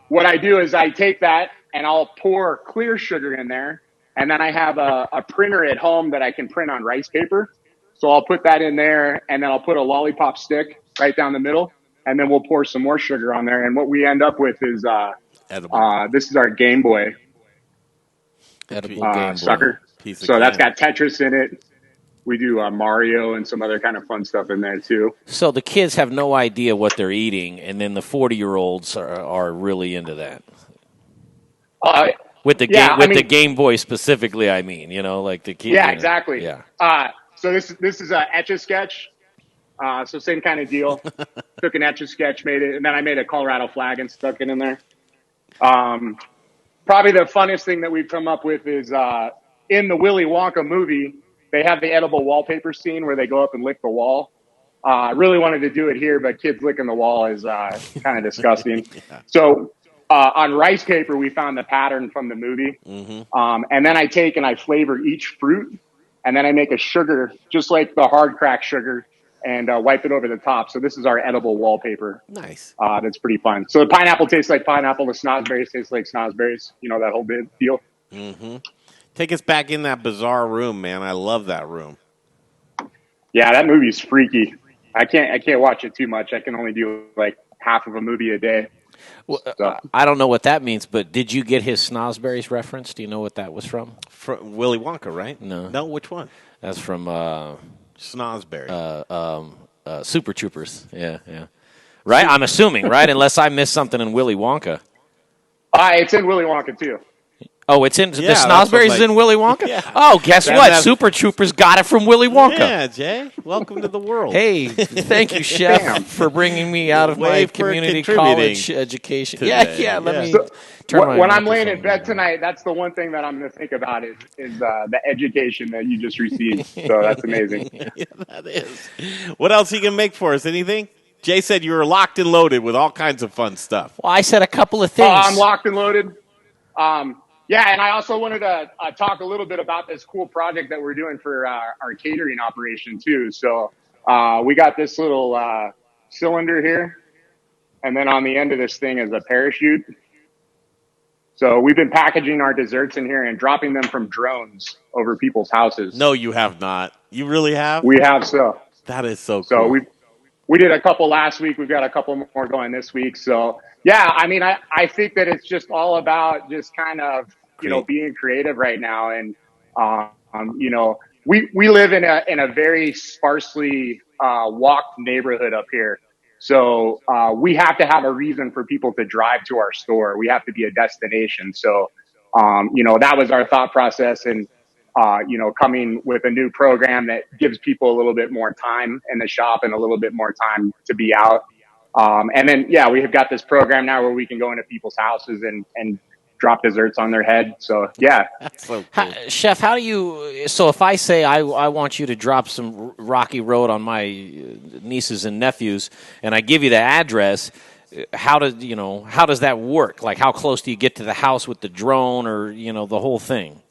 what I do is I take that and I'll pour clear sugar in there. And then I have a printer at home that I can print on rice paper. So I'll put that in there, and then I'll put a lollipop stick right down the middle. And then we'll pour some more sugar on there. And what we end up with is this is our Game Boy. Edible Game Boy. Sucker. So that's got Tetris in it. We do Mario and some other kind of fun stuff in there too. So the kids have no idea what they're eating, and then the 40-year-olds are really into that. With the the Game Boy specifically, I mean, like the kids. Yeah, exactly. Yeah. So this is a Etch-a-Sketch. So same kind of deal. Took an Etch-a-Sketch, made it, and then I made a Colorado flag and stuck it in there. Probably the funnest thing that we've come up with is in the Willy Wonka movie, they have the edible wallpaper scene where they go up and lick the wall. I really wanted to do it here, but kids licking the wall is kind of disgusting. Yeah. So on rice paper, we found the pattern from the movie. Mm-hmm. And then I take and I flavor each fruit, and then I make a sugar, just like the hard crack sugar, and wipe it over the top. So this is our edible wallpaper. Nice. That's pretty fun. So the pineapple tastes like pineapple. The snozberries taste like snozberries. That whole deal. Mm-hmm. Take us back in that bizarre room, man. I love that room. Yeah, that movie's freaky. I can't watch it too much. I can only do like half of a movie a day. Well, So. I don't know what that means, but did you get his Snosberries reference? Do you know what that was from? From Willy Wonka, right? No. No, which one? That's from Snosberry. Super Troopers. Yeah. Right? I'm assuming, right? Unless I missed something in Willy Wonka. It's in Willy Wonka too. Oh, it's in the Snosberries is in Willy Wonka? Yeah. Oh, guess what? Super Troopers got it from Willy Wonka. Yeah, Jay. Welcome to the world. Hey, thank you, Chef, for bringing me out of my community college education. Today. Yeah, let me So, turn when my I'm laying in microphone bed tonight, that's the one thing that I'm going to think about is the education that you just received. So that's amazing. Yeah, that is. What else you can make for us? Anything? Jay said you were locked and loaded with all kinds of fun stuff. Well, I said a couple of things. I'm locked and loaded. Yeah, and I also wanted to talk a little bit about this cool project that we're doing for our catering operation too. So we got this little cylinder here, and then on the end of this thing is a parachute. So we've been packaging our desserts in here and dropping them from drones over people's houses. No, you have not. You really have? We have so. That is so cool. So we did a couple last week. We've got a couple more going this week. So yeah, I mean, I think that it's just all about just kind of, being creative right now. And, we live in a very sparsely walked neighborhood up here. So we have to have a reason for people to drive to our store. We have to be a destination. So, that was our thought process. And, coming with a new program that gives people a little bit more time in the shop and a little bit more time to be out. And then, we have got this program now where we can go into people's houses and drop desserts on their head. So, yeah. That's so cool. Chef, how do you – so if I say I want you to drop some Rocky Road on my nieces and nephews and I give you the address, how does that work? Like how close do you get to the house with the drone or, the whole thing?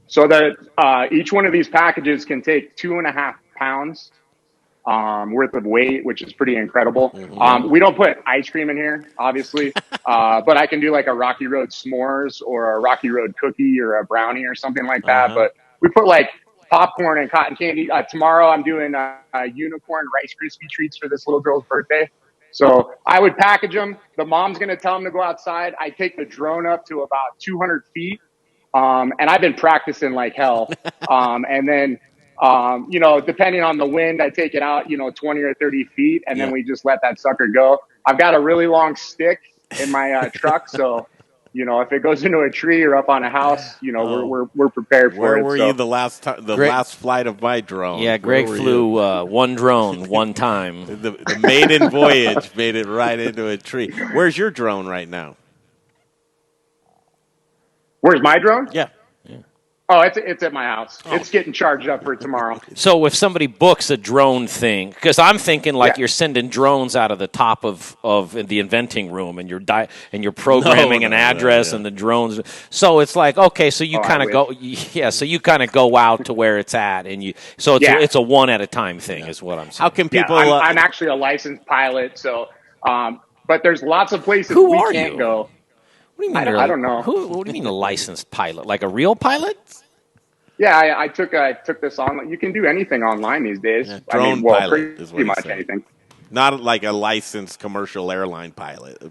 So that each one of these packages can take 2.5 pounds worth of weight, which is pretty incredible. Mm-hmm. We don't put ice cream in here, obviously, but I can do like a Rocky Road s'mores or a Rocky Road cookie or a brownie or something like that. Uh-huh. But we put like popcorn and cotton candy. Tomorrow I'm doing unicorn Rice Krispie treats for this little girl's birthday. So I would package them. The mom's going to tell them to go outside. I take the drone up to about 200 feet. And I've been practicing like hell. And then, depending on the wind, I take it out, 20 or 30 feet, and then we just let that sucker go. I've got a really long stick in my truck. So, if it goes into a tree or up on a house, we're prepared for Where it. were you the last time? Last flight of my drone. Yeah, Greg flew one drone one time. The maiden voyage made it right into a tree. Where's your drone right now? Where's my drone? Yeah. Oh, it's at my house. Oh. It's getting charged up for tomorrow. So if somebody books a drone thing, because I'm thinking you're sending drones out of the top of the inventing room, and you're programming an address and the drones. So it's like, okay, so you kind of go out to where it's at, and it's a one at a time thing, is what I'm saying. How can people? I'm actually a licensed pilot, so but there's lots of places we can't go. What do you mean? I don't know. What do you mean a licensed pilot? Like a real pilot? Yeah, I took this online. You can do anything online these days. Yeah, drone pilot is what pretty much anything. Not like a licensed commercial airline pilot.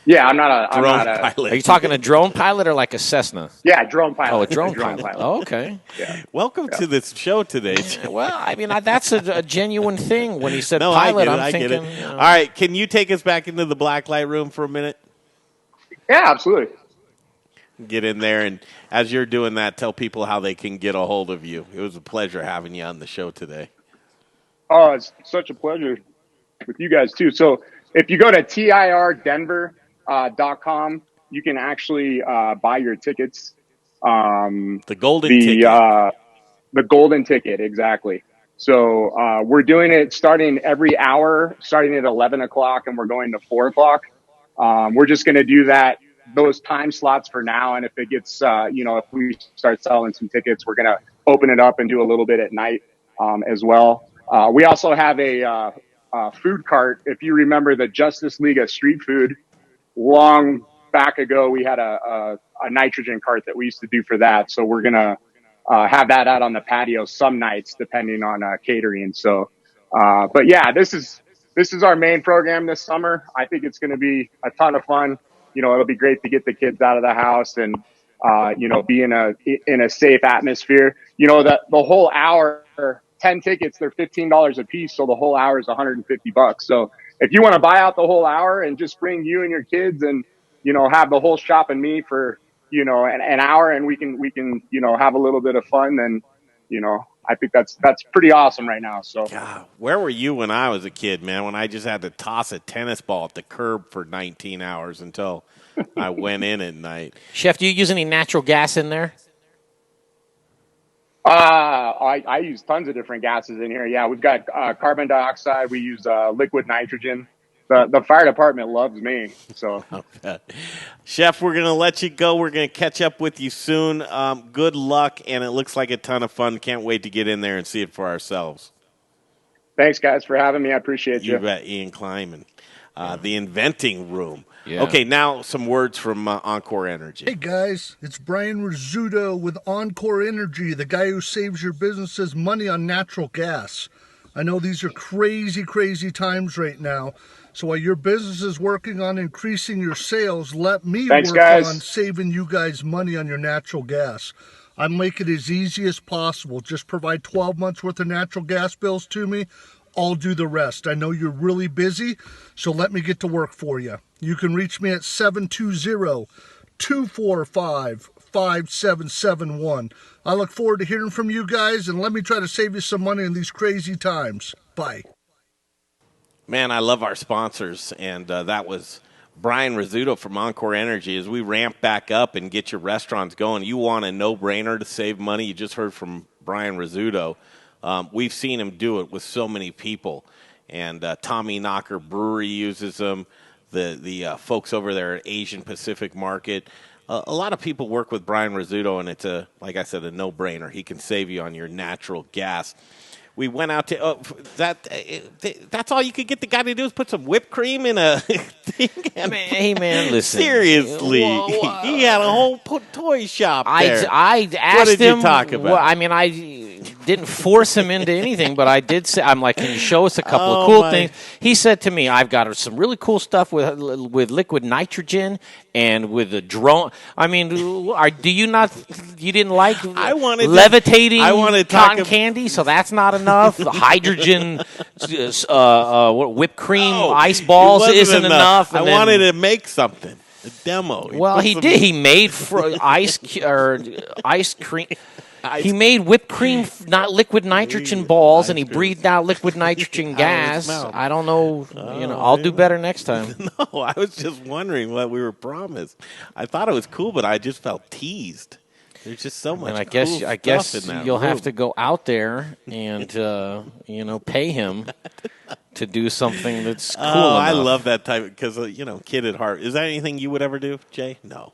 Yeah, I'm not a drone pilot. Are you talking a drone pilot or like a Cessna? Yeah, drone pilot. Oh, a drone pilot. Oh, okay. Yeah. Welcome to this show today. Well, I mean, that's a genuine thing. When he said no, pilot, I get it. All right, can you take us back into the black light room for a minute? Yeah, absolutely. Get in there, and as you're doing that, tell people how they can get a hold of you. It was a pleasure having you on the show today. Oh, it's such a pleasure with you guys, too. So if you go to tirdenver.com, you can actually buy your tickets. The golden ticket. The golden ticket, exactly. So we're doing it starting every hour, starting at 11 o'clock, and we're going to 4 o'clock. We're just going to do those time slots for now. And if it gets, if we start selling some tickets, we're going to open it up and do a little bit at night as well. We also have a food cart. If you remember the Justice League of Street Food, long back ago, we had a nitrogen cart that we used to do for that. So we're going to have that out on the patio some nights, depending on catering. So, but yeah, this is our main program this summer. I think it's going to be a ton of fun. It'll be great to get the kids out of the house and be in a safe atmosphere. The whole hour, 10 tickets, they're $15 a piece, so the whole hour is $150. So if you want to buy out the whole hour and just bring you and your kids and have the whole shop and me for an hour, and we can have a little bit of fun, then I think that's pretty awesome right now. So God, where were you when I was a kid, man, when I just had to toss a tennis ball at the curb for 19 hours until I went in at night? Chef, do you use any natural gas in there? I use tons of different gases in here. Yeah, we've got carbon dioxide. We use liquid nitrogen. The fire department loves me. So, Chef, we're going to let you go. We're going to catch up with you soon. Good luck, and it looks like a ton of fun. Can't wait to get in there and see it for ourselves. Thanks, guys, for having me. I appreciate you. You bet, Ian Kleinman. The Inventing Room. Yeah. Okay, now some words from Encore Energy. Hey, guys, it's Brian Rizzuto with Encore Energy, the guy who saves your businesses money on natural gas. I know these are crazy, crazy times right now. So while your business is working on increasing your sales, let me work on saving you guys money on your natural gas. I make it as easy as possible. Just provide 12 months worth of natural gas bills to me. I'll do the rest. I know you're really busy, so let me get to work for you. You can reach me at 720-245-5771. I look forward to hearing from you guys, and let me try to save you some money in these crazy times. Bye. Man, I love our sponsors, and that was Brian Rizzuto from Encore Energy. As we ramp back up and get your restaurants going, you want a no-brainer to save money. You just heard from Brian Rizzuto. We've seen him do it with so many people, and Tommy Knocker Brewery uses them. The folks over there at Asian Pacific Market. A lot of people work with Brian Rizzuto, and it's like I said, a no-brainer. He can save you on your natural gas. We went out to that's all you could get the guy to do is put some whipped cream in a thing. Hey, man, listen. Seriously. He had a whole toy shop there. I asked what did him. You talk about? Well, I mean, I didn't force him into anything, but I did say, I'm like, can you show us a couple of cool things? He said to me, I've got some really cool stuff with liquid nitrogen and with a drone. I mean, you didn't like levitating cotton candy, so that's not enough. The hydrogen whipped cream ice balls isn't enough. I wanted to make something, a demo. Well, he did. He made ice cream. He made whipped cream, not liquid nitrogen balls, and he breathed out liquid nitrogen gas. I don't know. I'll do better next time. No, I was just wondering what we were promised. I thought it was cool, but I just felt teased. There's just so much. And I guess in that you'll room. have to go out there and pay him to do something that's cool. I enough. love that type because kid at heart. Is that anything you would ever do, Jay? No.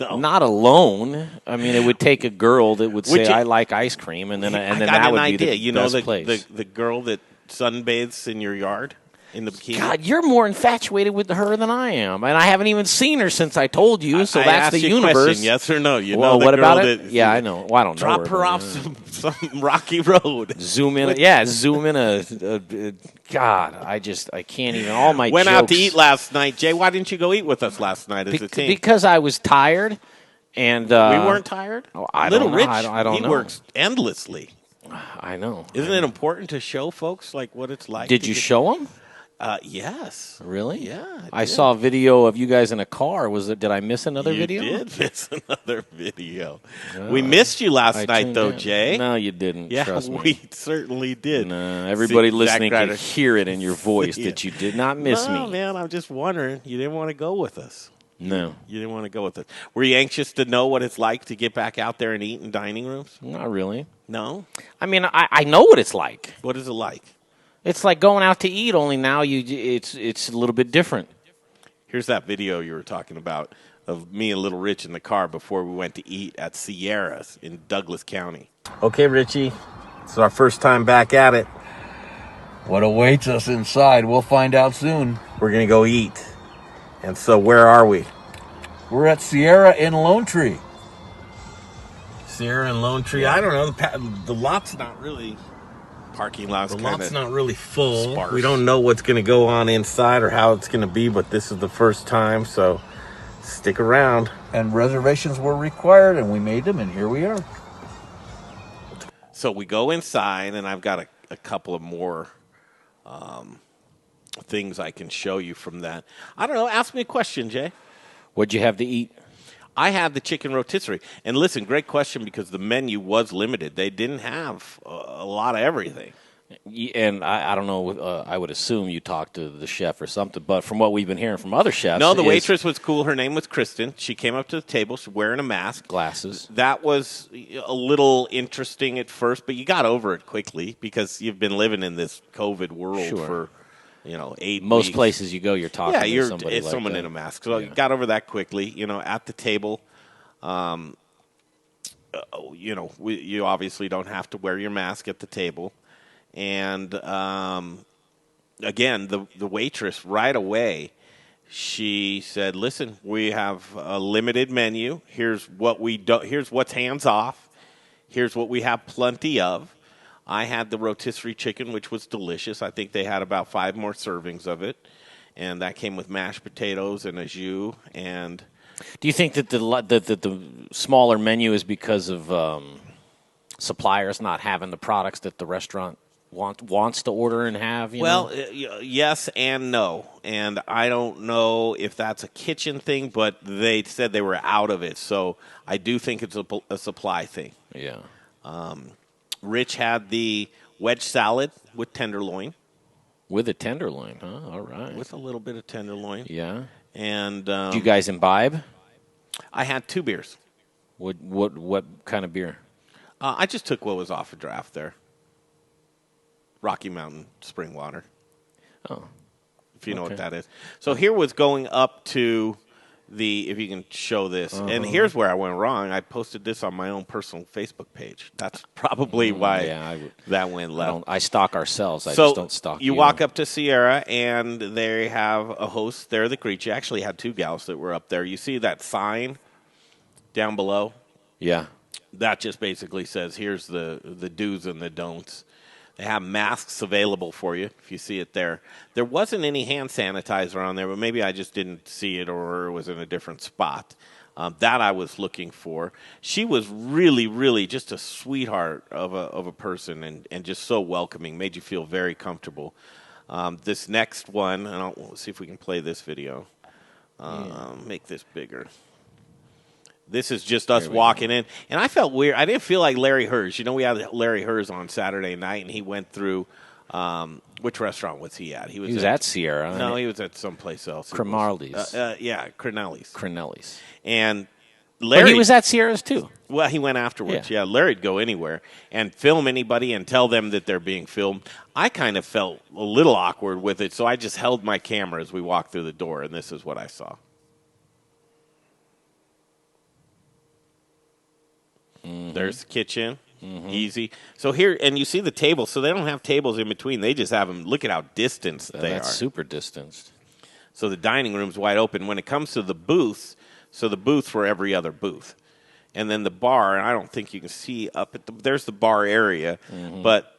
Not alone. I mean, it would take a girl that would say, "I like ice cream," and then that would be the best place. The girl that sunbathes in your yard in the bikini. God, you're more infatuated with her than I am, and I haven't even seen her since I told you. So that's the universe. Question, yes or no? What about it? Yeah, I know. Well, I don't know. Drop her off some rocky road. Zoom in. Zoom in a. God, I can't even. All my went jokes. out to eat last night, Jay. Why didn't you go eat with us last night as a team? Because I was tired, and we weren't tired. Little Rich, I don't know. He works endlessly. I know. Isn't it important to show folks what it's like? Did you show them? Yes. Really? Yeah. I saw a video of you guys in a car. Did I miss another video? You did miss another video. We missed you last night, though, Jay. No, you didn't. Yeah, trust me. We certainly did. No, everybody listening can hear it in your voice that you did not miss me. No, man, I'm just wondering. You didn't want to go with us. No. You didn't want to go with us. Were you anxious to know what it's like to get back out there and eat in dining rooms? Not really. No? I mean, I know what it's like. What is it like? It's like going out to eat, only now it's a little bit different. Here's that video you were talking about of me and Little Rich in the car before we went to eat at Sierra's in Douglas County. Okay, Richie, it's our first time back at it. What awaits us inside, we'll find out soon. We're going to go eat. And so where are we? We're at Sierra in Lone Tree. Sierra and Lone Tree. I don't know. The lot's not really. Parking lot's The lot's not really full. sparse. We don't know what's going to go on inside or how it's going to be, but this is the first time, so stick around. And reservations were required, and we made them, and here we are. So we go inside, and I've got a couple of more things I can show you from that. I don't know. Ask me a question, Jay. What'd you have to eat? I had the chicken rotisserie. And listen, great question because the menu was limited. They didn't have a lot of everything. And I don't know, I would assume you talked to the chef or something, but from what we've been hearing from other chefs. No, the waitress was cool. Her name was Kristen. She came up to the table. She's wearing a mask. Glasses. That was a little interesting at first, but you got over it quickly because you've been living in this COVID world for 8 Most weeks. places you go, you're talking to somebody it's like someone that. in a mask. So you got over that quickly. At the table, you obviously don't have to wear your mask at the table. And again, the waitress right away, she said, "Listen, we have a limited menu. Here's what we do. Here's what's hands off. Here's what we have plenty of." I had the rotisserie chicken, which was delicious. I think they had about 5 more servings of it, and that came with mashed potatoes and a jus. And do you think that the smaller menu is because of suppliers not having the products that the restaurant wants to order and have? Yes and no. And I don't know if that's a kitchen thing, but they said they were out of it. So I do think it's a supply thing. Yeah. Rich had the wedge salad with tenderloin. With a tenderloin, huh? All right. With a little bit of tenderloin. Yeah. And did you guys imbibe? I had 2 beers. What kind of beer? I just took what was off a draft there. Rocky Mountain spring water. Oh. If you know what that is. So here was going up to if you can show this. And here's where I went wrong. I posted this on my own personal Facebook page. That's probably why that went left. I stalk ourselves. I just don't stalk you. You walk up to Sierra, and they have a host there that greets you. Actually had 2 gals that were up there. You see that sign down below? Yeah. That just basically says, here's the do's and the don'ts. They have masks available for you, if you see it there. There wasn't any hand sanitizer on there, but maybe I just didn't see it or it was in a different spot. That I was looking for. She was really, really just a sweetheart of a person and just so welcoming, made you feel very comfortable. This next one, and I'll see if we can play this video. Make this bigger. This is just us walking in. And I felt weird. I didn't feel like Larry Herz. We had Larry Herz on Saturday night, and he went through which restaurant was he at? He was at Sierra. No, he was at someplace else. Cromarties. Crinelli's. Crinelli's. And Larry... he was at Sierra's, too. Well, he went afterwards. Yeah, Larry'd go anywhere and film anybody and tell them that they're being filmed. I kind of felt a little awkward with it, so I just held my camera as we walked through the door, and this is what I saw. Mm-hmm. There's the kitchen. Mm-hmm. Easy. So here, and you see the table. So they don't have tables in between. They just have them. Look at how distanced they are. That's super distanced. So the dining room's wide open. When it comes to the booths, so the booths were every other booth. And then the bar, and I don't think you can see up at there's the bar area. Mm-hmm. But,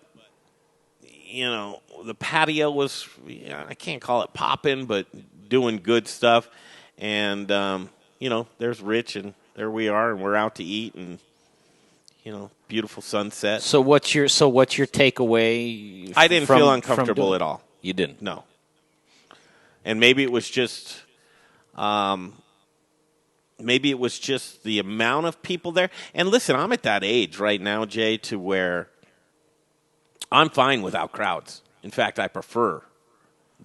the patio was, I can't call it popping, but doing good stuff. And, there's Rich, and there we are, and we're out to eat, and, beautiful sunset. So what's your takeaway? I didn't feel uncomfortable at all. You didn't? No. And maybe it was just the amount of people there. And listen, I'm at that age right now, Jay, to where I'm fine without crowds. In fact, I prefer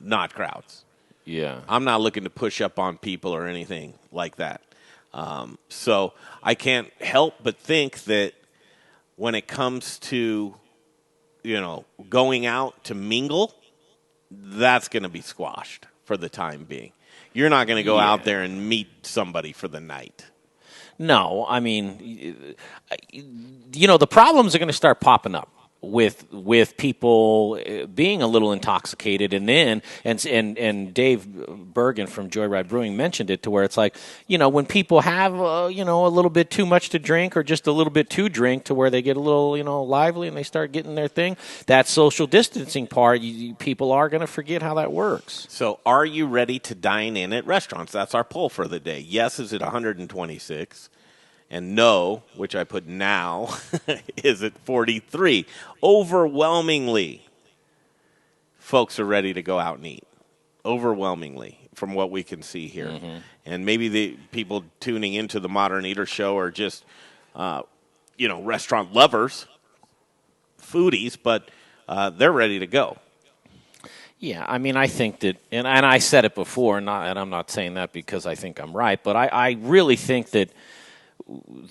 not crowds. Yeah. I'm not looking to push up on people or anything like that. So I can't help but think that when it comes to, going out to mingle, that's going to be squashed for the time being. You're not going to go out there and meet somebody for the night. No, I mean, the problems are going to start popping up. with people being a little intoxicated, and then and Dave Bergen from Joyride Brewing mentioned it to where it's like, when people have a little bit too much to drink or just a little bit too drink to where they get a little lively and they start getting their thing, that social distancing part, people are going to forget how that works. So are you ready to dine in at restaurants? That's our poll for the day. Yes, is it 126? And no, which I put now, is at 43. Overwhelmingly, folks are ready to go out and eat. Overwhelmingly, from what we can see here. Mm-hmm. And maybe the people tuning into the Modern Eater Show are just, restaurant lovers, foodies, but they're ready to go. Yeah, I mean, I think that, and I said it before, and I'm not saying that because I think I'm right, but I really think that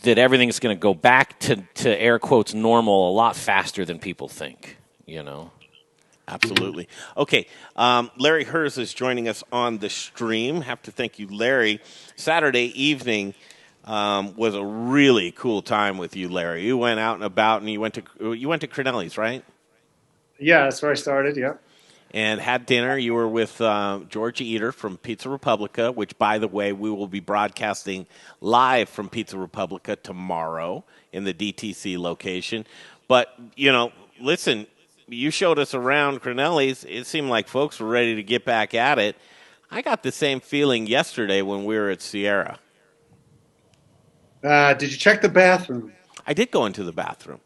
everything's going to go back to air quotes normal a lot faster than people think, Absolutely. Okay, Larry Herz is joining us on the stream. Have to thank you, Larry. Saturday evening was a really cool time with you, Larry. You went out and about, and you went to Crinelli's, right? Yeah, that's where I started. Yeah. And had dinner. You were with George Eater from Pizza Republica, which, by the way, we will be broadcasting live from Pizza Republica tomorrow in the DTC location. But, listen, you showed us around Crinelli's. It seemed like folks were ready to get back at it. I got the same feeling yesterday when we were at Sierra. Did you check the bathroom? I did go into the bathroom.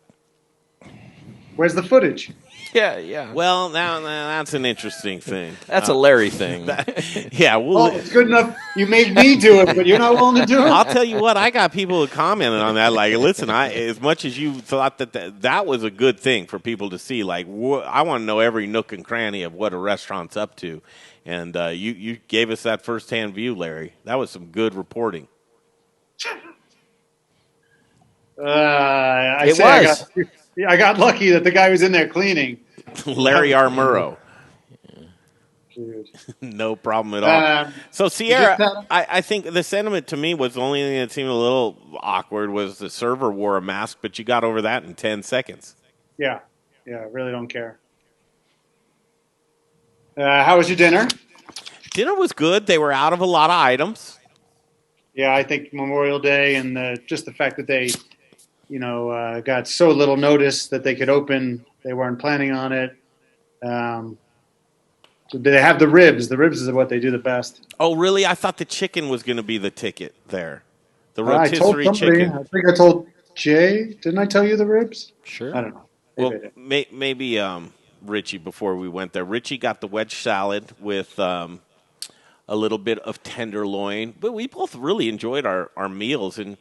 Where's the footage? Yeah. Well, now that's an interesting thing. That's a Larry thing. It's good enough. You made me do it, but you're not willing to do it. I'll tell you what. I got people who commented on that. Like, listen, as much as you thought that was a good thing for people to see, like, I want to know every nook and cranny of what a restaurant's up to. And you gave us that firsthand view, Larry. That was some good reporting. I got lucky that the guy was in there cleaning. Larry Armuro. No problem at all. So Sierra, I think the sentiment to me was the only thing that seemed a little awkward was the server wore a mask, but you got over that in 10 seconds. Yeah, I really don't care. How was your dinner? Dinner was good. They were out of a lot of items. Yeah, I think Memorial Day and just the fact that they got so little notice that they could open. They weren't planning on it. So they have the ribs. The ribs is what they do the best. Oh, really? I thought the chicken was going to be the ticket there. The rotisserie chicken. I think I told Jay. Didn't I tell you the ribs? Sure. I don't know. Well, maybe Richie, before we went there. Richie got the wedge salad with a little bit of tenderloin. But we both really enjoyed our meals and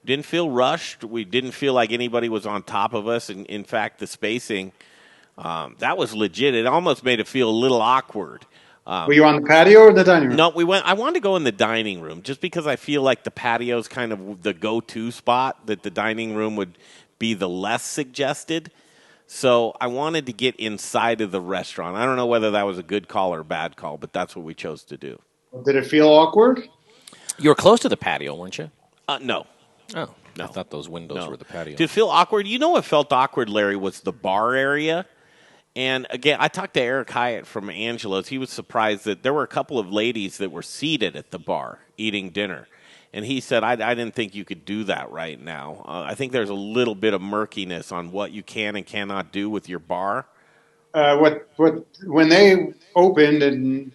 didn't feel rushed. We didn't feel like anybody was on top of us. And in fact, the spacing, that was legit. It almost made it feel a little awkward. Were you on the patio or the dining room? No, I wanted to go in the dining room just because I feel like the patio is kind of the go-to spot, that the dining room would be the less suggested. So I wanted to get inside of the restaurant. I don't know whether that was a good call or a bad call, but that's what we chose to do. Did it feel awkward? You were close to the patio, weren't you? No. Oh, no. I thought those windows were the patio. Did it feel awkward? You know what felt awkward, Larry, was the bar area. And, again, I talked to Eric Hyatt from Angelo's. He was surprised that there were a couple of ladies that were seated at the bar eating dinner. And he said, I didn't think you could do that right now. I think there's a little bit of murkiness on what you can and cannot do with your bar. When they opened and,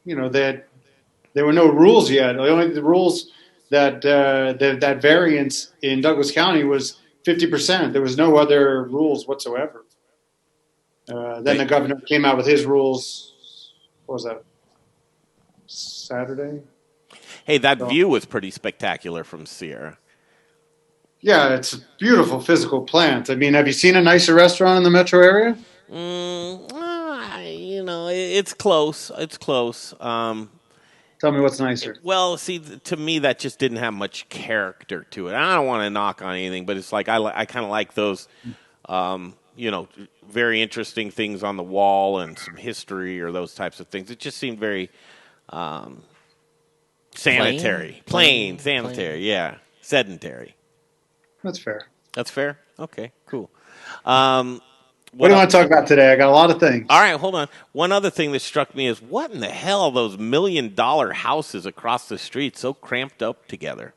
there were no rules yet. The rules that that variance in Douglas County was 50%. There was no other rules whatsoever. Then the governor came out with his rules. What was that? Saturday? Hey, that view was pretty spectacular from Sierra. Yeah, it's a beautiful physical plant. I mean, have you seen a nicer restaurant in the metro area? It's close. It's close. Tell me what's nicer. Well, see, to me, that just didn't have much character to it. I don't want to knock on anything, but it's like I kind of like those, very interesting things on the wall and some history or those types of things. It just seemed very sanitary. Plain, sanitary, yeah. Sedentary. That's fair. That's fair? Okay, cool. What do you want to talk about today? I got a lot of things. All right, hold on. One other thing that struck me is what in the hell are those $1 million houses across the street so cramped up together?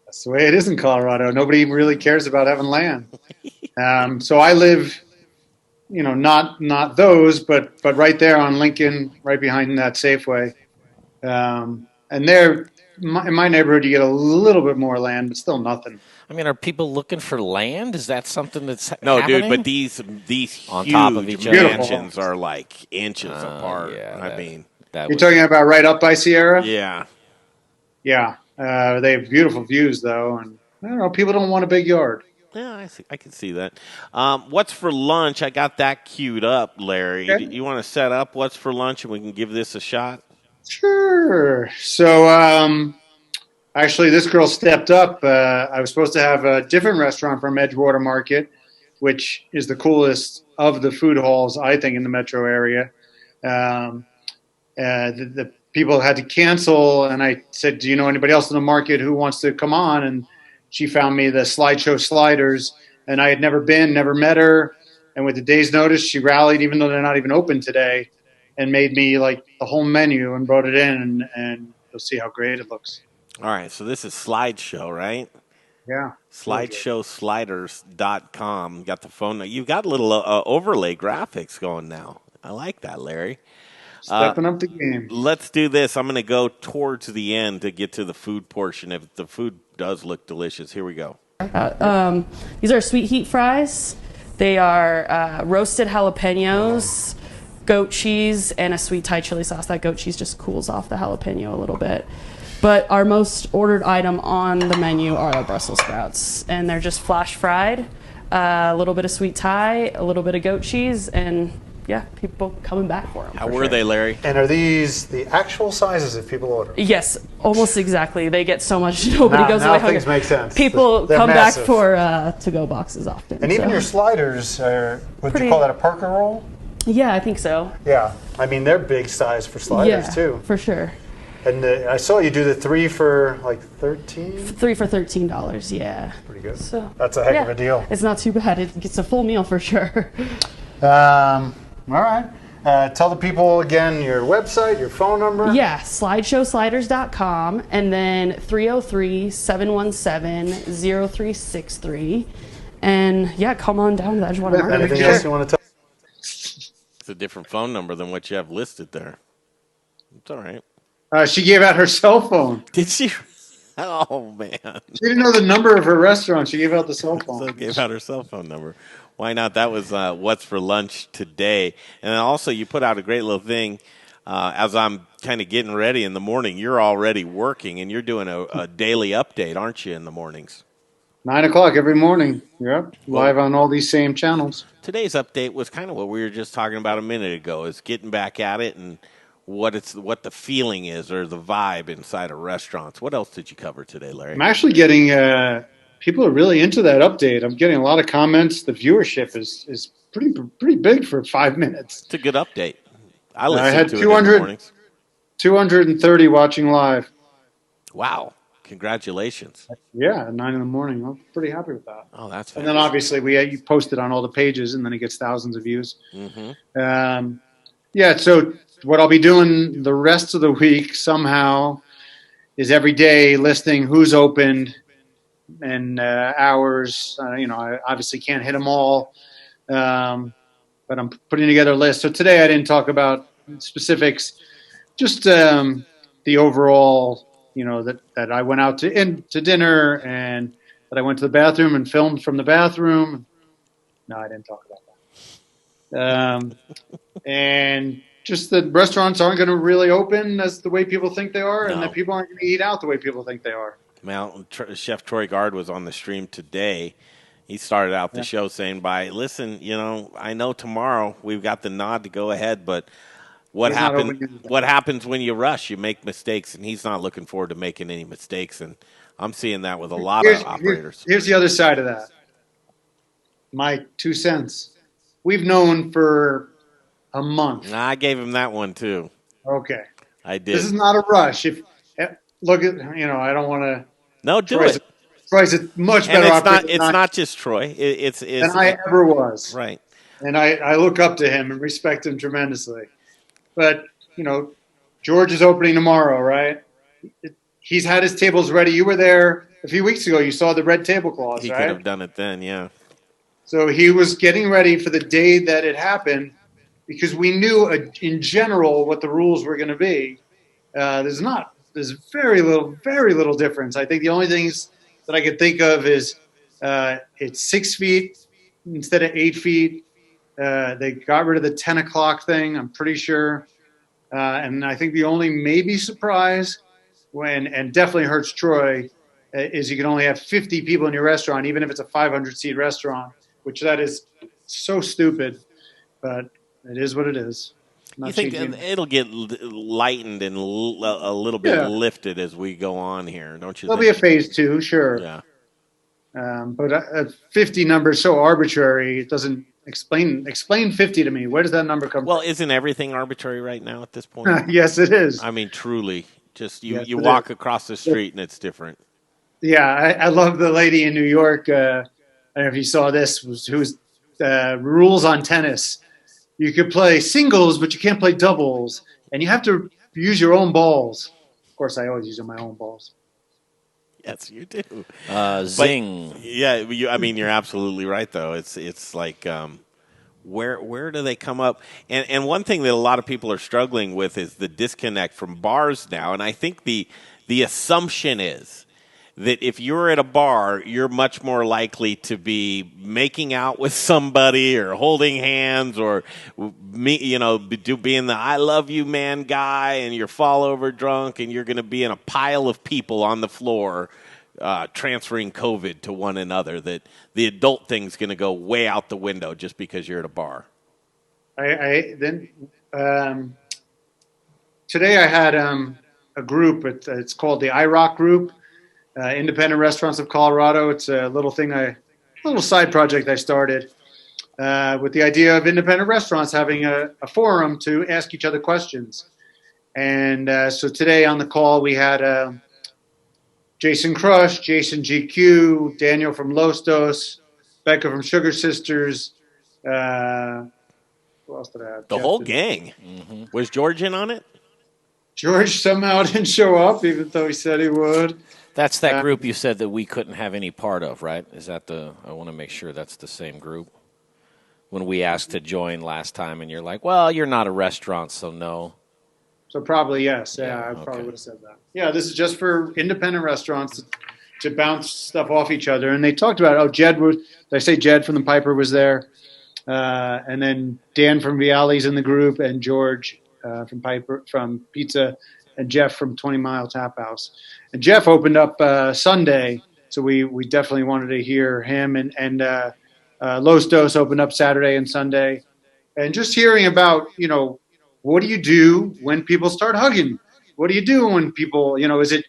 That's the way it is in Colorado. Nobody really cares about having land. So I live, not those, but right there on Lincoln, right behind that Safeway. And there, in my neighborhood, you get a little bit more land, but still nothing. I mean, are people looking for land? Is that something that's No, happening? dude, but these on huge top of each other. mansions are like inches apart. You're talking about right up by Sierra? Yeah. Yeah. They have beautiful views, though, and I don't know, people don't want a big yard. Yeah, I can see that. What's for lunch? I got that queued up, Larry. Okay. You want to set up what's for lunch and we can give this a shot? Sure. So, actually, this girl stepped up. I was supposed to have a different restaurant from Edgewater Market, which is the coolest of the food halls, I think, in the metro area. The people had to cancel, and I said, do you know anybody else in the market who wants to come on? And she found me the Slideshow Sliders, and I had never been, never met her. And with a day's notice, she rallied, even though they're not even open today, and made me like the whole menu and brought it in, and you'll see how great it looks. All right, so this is Slideshow, right? Yeah. SlideshowSliders.com. Got the phone. You've got little overlay graphics going now. I like that, Larry. Stepping up the game. Let's do this. I'm going to go towards the end to get to the food portion. If the food does look delicious, here we go. These are sweet heat fries. They are roasted jalapenos, goat cheese, and a sweet Thai chili sauce. That goat cheese just cools off the jalapeno a little bit. But our most ordered item on the menu are our Brussels sprouts, and they're just flash fried. A little bit of sweet Thai, a little bit of goat cheese, and yeah, people coming back for them. How were they, Larry? And are these the actual sizes if people order? Yes, almost exactly. They get so much, nobody goes away hungry. Things make sense. People They're come massive. back for to-go boxes often. And even so. your sliders are, would you call that a Parker roll? Yeah, I think so. Yeah, I mean, they're big size for sliders, too. For sure. And I saw you do the 3 for like 13? 3 for $13, yeah. Pretty good. So that's a heck of a deal. It's not too bad. It's a full meal for sure. All right. Tell the people again your website, your phone number. Yeah, slideshowsliders.com, and then 303-717-0363. And yeah, come on down to the Edgewater Market. Anything else you want to tell? It's a different phone number than what you have listed there. It's all right. She gave out her cell phone. Did she? Oh, man. She didn't know the number of her restaurant. She gave out the cell phone. So gave out her cell phone number. Why not? That was what's for lunch today. And then also you put out a great little thing. As I'm kind of getting ready in the morning, you're already working, and you're doing a daily update, aren't you, in the mornings? 9 o'clock every morning. Yep. Live on all these same channels. Today's update was kind of what we were just talking about a minute ago, is getting back at it and what the feeling is or the vibe inside of restaurants. What else did you cover today, Larry? I'm actually getting people are really into that update. I'm getting a lot of comments. The viewership is pretty big for 5 minutes. It's a good update. I had to it in the mornings. 230 watching live. Wow. Congratulations. Yeah, at 9 in the morning. I'm pretty happy with that. Oh, that's fantastic. And then obviously you post it on all the pages, and then it gets thousands of views. Mm-hmm. Yeah, so what I'll be doing the rest of the week somehow is every day listing who's opened and hours. I obviously can't hit them all, but I'm putting together a list. So today I didn't talk about specifics, just the overall, that I went out to dinner and that I went to the bathroom and filmed from the bathroom. No, I didn't talk about that. And just that restaurants aren't going to really open as the way people think they are, and that people aren't going to eat out the way people think they are. Well, Chef Troy Gard was on the stream today. He started out the show saying, listen, I know tomorrow we've got the nod to go ahead, but what happens when you rush? You make mistakes, and he's not looking forward to making any mistakes, and I'm seeing that with a lot of operators. Here's the other side of that. My 2 cents. We've known for a month. I gave him that one too. Okay. I did. This is not a rush. I don't want to. No, do it. Troy's a much better And operator it's not just Troy. than I ever was. Right. And I look up to him and respect him tremendously. But, George is opening tomorrow, right? He's had his tables ready. You were there a few weeks ago. You saw the red tablecloths, He right? could have done it then, yeah. So he was getting ready for the day that it happened because we knew in general what the rules were going to be. There's very little difference. I think the only things that I could think of is it's 6 feet instead of 8 feet. They got rid of the 10 o'clock thing, I'm pretty sure. And I think the only maybe surprise and definitely hurts Troy is you can only have 50 people in your restaurant, even if it's a 500-seat restaurant, which that is so stupid, but it is what it is. You think it'll get lightened and a little bit lifted as we go on here, don't you There'll think? be a phase 2, sure. Yeah. But a 50 number is so arbitrary, it doesn't explain 50 to me. Where does that number come Well, isn't everything arbitrary right now at this point? Yes, it is. I mean, truly. Just you Yes, it walk is. across the street and it's different. Yeah, I love the lady in New York. I don't know if you saw this. Who's rules on tennis? You could play singles, but you can't play doubles, and you have to use your own balls. Of course, I always use my own balls. Yes, you do. Zing. But, yeah, you're absolutely right, though. It's like where do they come up? And one thing that a lot of people are struggling with is the disconnect from bars now. And I think the assumption is that if you're at a bar, you're much more likely to be making out with somebody or holding hands or being the I love you man guy, and you're fall over drunk and you're going to be in a pile of people on the floor transferring COVID to one another, that the adult thing's going to go way out the window just because you're at a bar. Today I had a group. It's called the IROC group. Independent Restaurants of Colorado. It's a little side project I started with the idea of independent restaurants having a forum to ask each other questions. And so today on the call we had Jason Crush, Jason GQ, Daniel from Lostos, Becca from Sugar Sisters. Who else did I have? The Jeff whole did. gang. Mm-hmm. Was George in on it? George somehow didn't show up, even though he said he would. That's that group you said that we couldn't have any part of, right? Is that I want to make sure that's the same group. When we asked to join last time, and you're like, well, you're not a restaurant, so no. So probably yes. Yeah, I probably would have said that. Yeah, this is just for independent restaurants to bounce stuff off each other. And they talked about, Jed from the Piper was there. And then Dan from Vialli's in the group, and George from Pizza, and Jeff from 20 Mile Tap House. And Jeff opened up Sunday, so we definitely wanted to hear him. And Los Dos opened up Saturday and Sunday. And just hearing about, what do you do when people start hugging? What do you do when people, do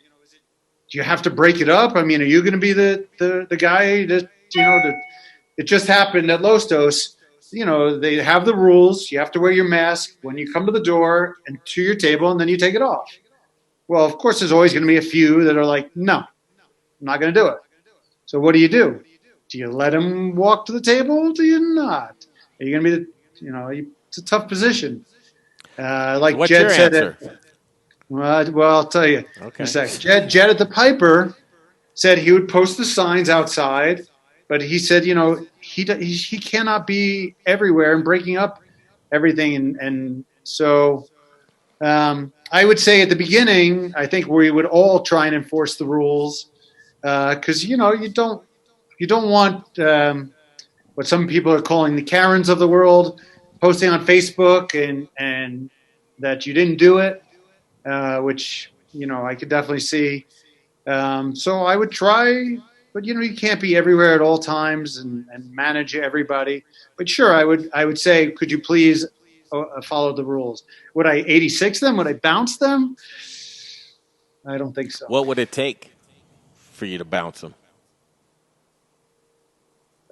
you have to break it up? I mean, are you going to be the guy that, it just happened at Los Dos. They have the rules. You have to wear your mask when you come to the door and to your table, and then you take it off. Well, of course, there's always going to be a few that are like, no, I'm not going to do it. So what do you do? Do you let them walk to the table? Do you not? Are you going to be it's a tough position. Like What's Jed your said answer? Well, I'll tell you Okay. in a second. Jed at the Piper said he would post the signs outside, but he said, he cannot be everywhere and breaking up everything. And so I would say at the beginning, I think we would all try and enforce the rules because, you don't want what some people are calling the Karens of the world posting on Facebook and that you didn't do it, which, I could definitely see. So I would try, but, you can't be everywhere at all times and manage everybody. But sure, I would say, could you please follow the rules? Would I 86 them? Would I bounce them? I don't think so. What would it take for you to bounce them?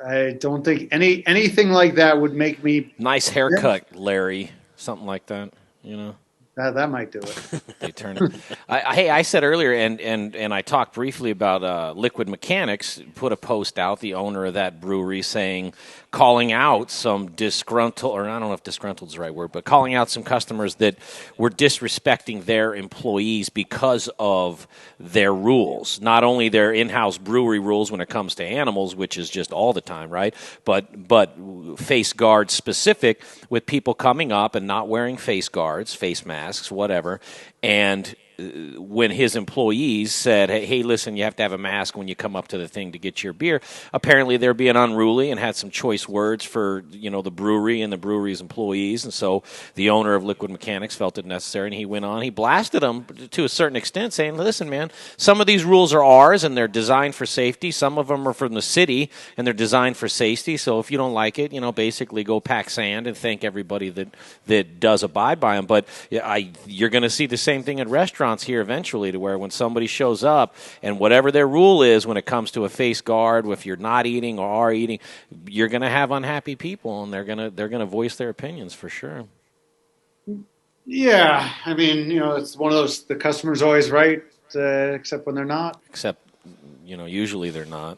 I don't think anything like that would make me nice haircut, Larry, something like that. That might do it. They turn it. Hey, I said earlier, and I talked briefly about Liquid Mechanics. Put a post out, the owner of that brewery, calling out some disgruntled, or I don't know if disgruntled is the right word, but calling out some customers that were disrespecting their employees because of their rules. Not only their in-house brewery rules when it comes to animals, which is just all the time, right? But face guard specific, with people coming up and not wearing face guards, face masks, whatever, and when his employees said, hey, listen, you have to have a mask when you come up to the thing to get your beer, apparently they're being unruly and had some choice words for, the brewery and the brewery's employees. And so the owner of Liquid Mechanics felt it necessary, and he went on. He blasted them to a certain extent, saying, listen, man, some of these rules are ours, and they're designed for safety. Some of them are from the city, and they're designed for safety. So if you don't like it, basically go pack sand and thank everybody that does abide by them. But you're going to see the same thing at restaurants here eventually, to where when somebody shows up and whatever their rule is when it comes to a face guard, if you're not eating or are eating, you're going to have unhappy people, and they're going to voice their opinions for sure. Yeah, I mean, it's one of those, the customer's always right, except when they're not. Except, usually they're not.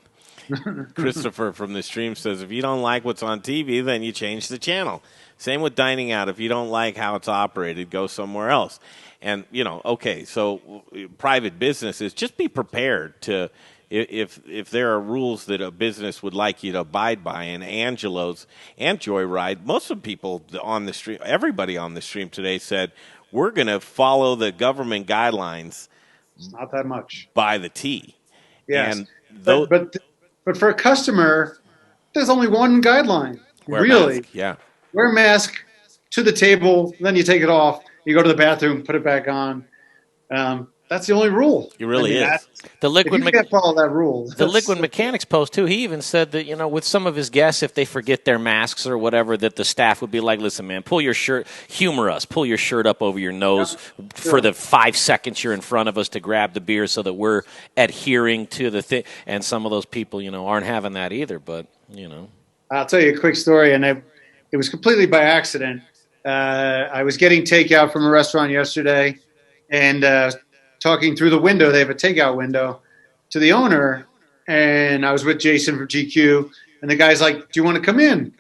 Christopher from the stream says, if you don't like what's on TV, then you change the channel. Same with dining out. If you don't like how it's operated, go somewhere else. And, okay, so private businesses, just be prepared to, if there are rules that a business would like you to abide by, and Angelo's and Joyride, most of the people on the stream, everybody on the stream today said, we're going to follow the government guidelines. Not that much. By the T. Yes. And but for a customer, there's only one guideline. Wear really? Mask. Yeah. Wear a mask to the table, then you take it off. You go to the bathroom, put it back on. That's the only rule. It really is. The Liquid if you can't follow that rule. The Liquid Mechanics post, too, he even said that, with some of his guests, if they forget their masks or whatever, that the staff would be like, listen, man, pull your shirt, humor us, pull your shirt up over your nose for the 5 seconds you're in front of us to grab the beer so that we're adhering to the thing. And some of those people, aren't having that either, but, I'll tell you a quick story, and it was completely by accident. I was getting takeout from a restaurant yesterday, and talking through the window, they have a takeout window, to the owner, and I was with Jason from GQ, and the guy's like, do you want to come in,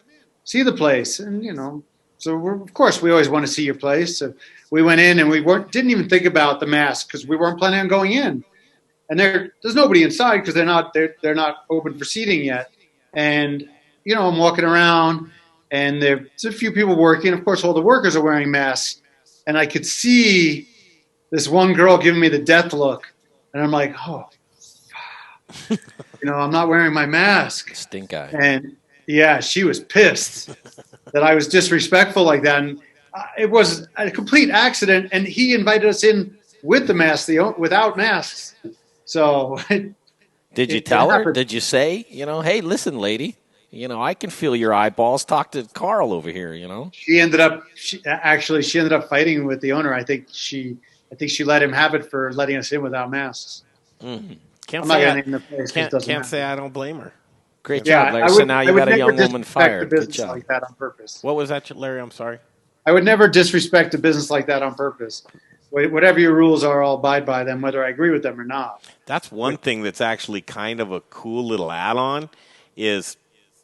see the place? And, so of course we always want to see your place. So we went in, and we didn't even think about the mask because we weren't planning on going in. And there's nobody inside because they're not open for seating yet. And, I'm walking around, and there's a few people working. Of course, all the workers are wearing masks. And I could see this one girl giving me the death look. And I'm like, oh, I'm not wearing my mask. Stink eye. And, yeah, she was pissed that I was disrespectful like that. And it was a complete accident. And he invited us in with the mask, without masks. So did you tell her? Did you say, hey, listen, lady, I can feel your eyeballs. Talk to Carl over here, She ended up fighting with the owner. I think she let him have it for letting us in without masks. Mm-hmm. Can't say I don't blame her. Great job, Larry. So now you got a young woman fired. Good job. Like that on purpose. What was that, Larry? I'm sorry. I would never disrespect a business like that on purpose. Whatever your rules are, I'll abide by them, whether I agree with them or not. That's one thing that's actually kind of a cool little add-on is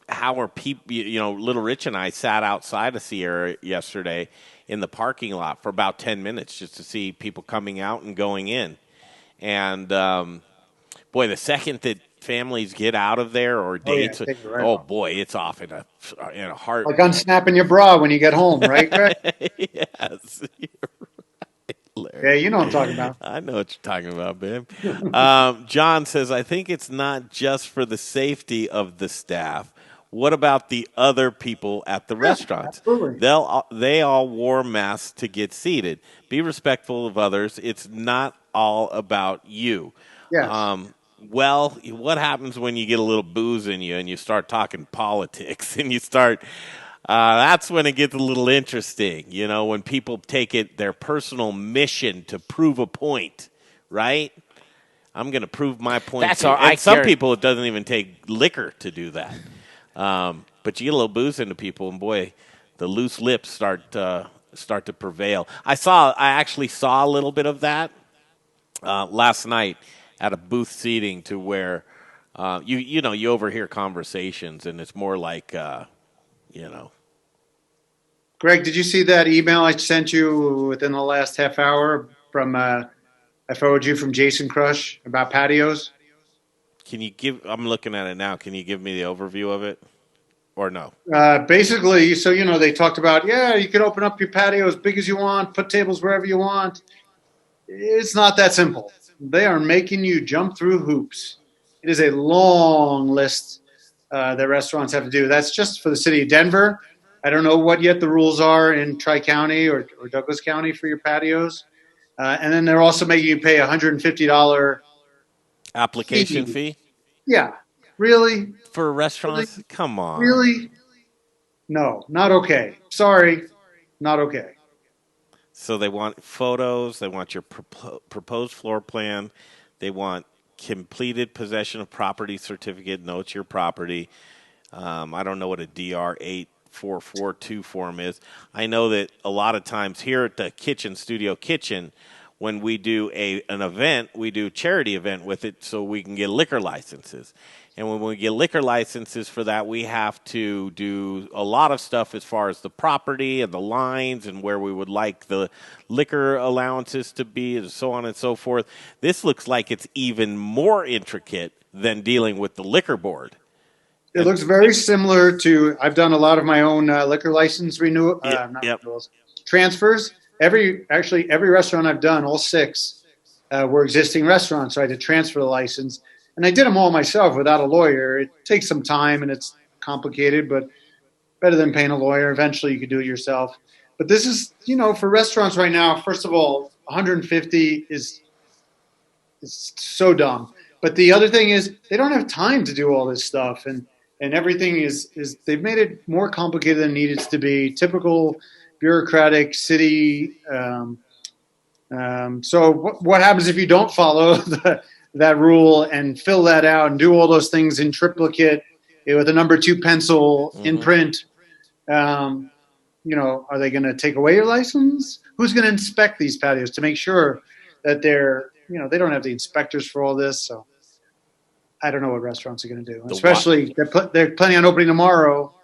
how are people, Little Rich and I sat outside of Sierra yesterday in the parking lot for about 10 minutes just to see people coming out and going in. And, boy, the second that families get out of there or dates, boy, it's off in a heart. Like unsnapping your bra when you get home, right, Greg? Yes. Larry. Yeah, you know what I'm talking about. I know what you're talking about, babe. John says, I think it's not just for the safety of the staff. What about the other people at the restaurants? Absolutely. They all wore masks to get seated. Be respectful of others. It's not all about you. Yes. Well, what happens when you get a little booze in you and you start talking politics and you start that's when it gets a little interesting, when people take it their personal mission to prove a point, right? I'm going to prove my point. That's all right. Some people, it doesn't even take liquor to do that. But you get a little booze into people, and boy, the loose lips start start to prevail. I actually saw a little bit of that last night at a booth seating, to where you overhear conversations, and it's more like Greg, did you see that email I sent you within the last half hour from I forwarded you from Jason Crush about patios? Can you give? I'm looking at it now. Can you give me the overview of it, or no? Basically, so they talked about, you can open up your patio as big as you want, put tables wherever you want. It's not that simple. They are making you jump through hoops. It is a long list that restaurants have to do. That's just for the city of Denver. I don't know what yet the rules are in Tri-County or Douglas County for your patios. And then they're also making you pay $150 application fee. Yeah. Really? For restaurants? Really? Come on. Really? No, not okay. Sorry, not okay. So they want photos. They want your proposed floor plan. They want completed possession of property certificate, notes your property. I don't know what a DR 8442 form is. I know that a lot of times here at the Studio Kitchen, when we do an event, we do a charity event with it so we can get liquor licenses. And when we get liquor licenses for that, we have to do a lot of stuff as far as the property and the lines and where we would like the liquor allowances to be, and so on and so forth. This looks like it's even more intricate than dealing with the liquor board. It looks very similar to, I've done a lot of my own liquor license renewals, transfers. Every restaurant I've done, all 6, were existing restaurants, so I had to transfer the license. And I did them all myself without a lawyer. It takes some time and it's complicated, but better than paying a lawyer. Eventually you could do it yourself. But this is, for restaurants right now, first of all, 150 is so dumb. But the other thing is they don't have time to do all this stuff. And everything is they've made it more complicated than it needs to be. Typical bureaucratic city. So what happens if you don't follow that rule and fill that out and do all those things in triplicate with a number 2 pencil in print? Are they going to take away your license? Who's going to inspect these patios to make sure that they don't have the inspectors for all this? So I don't know what restaurants are going to do. Especially they're planning on opening tomorrow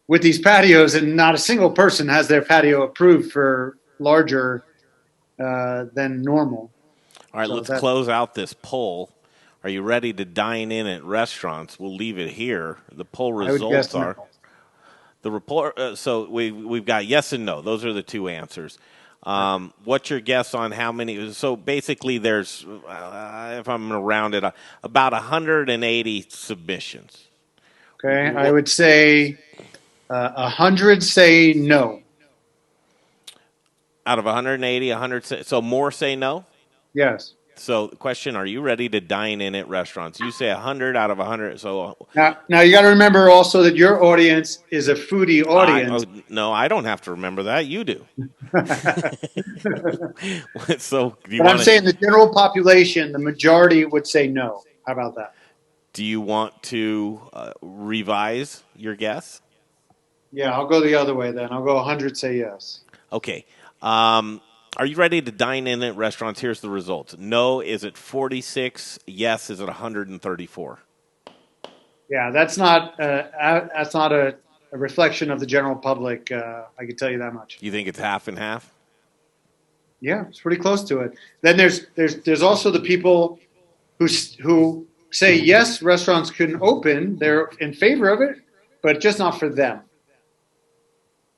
with these patios, and not a single person has their patio approved for larger than normal. All right, let's close out this poll. Are you ready to dine in at restaurants? We'll leave it here. The poll results are the report. So we've got yes and no. Those are the 2 answers. What's your guess on how many? So basically, there's, if I'm going to round it up, about 180 submissions. Okay, I would say 100 say no. Out of 180, 100 say, so more say no? Yes. So the question, are you ready to dine in at restaurants? You say 100 out of 100. So now you got to remember also that your audience is a foodie audience. No, I don't have to remember that. You do. So I'm saying the general population, the majority would say no. How about that? Do you want to revise your guess? Yeah, I'll go the other way then. I'll go 100 say yes. Okay. Are you ready to dine in at restaurants? Here's the results. No is at 46. Yes is at 134. Yeah, that's not a reflection of the general public. I can tell you that much. You think it's half and half? Yeah, it's pretty close to it. Then there's also the people who say yes, restaurants couldn't open. They're in favor of it, but just not for them.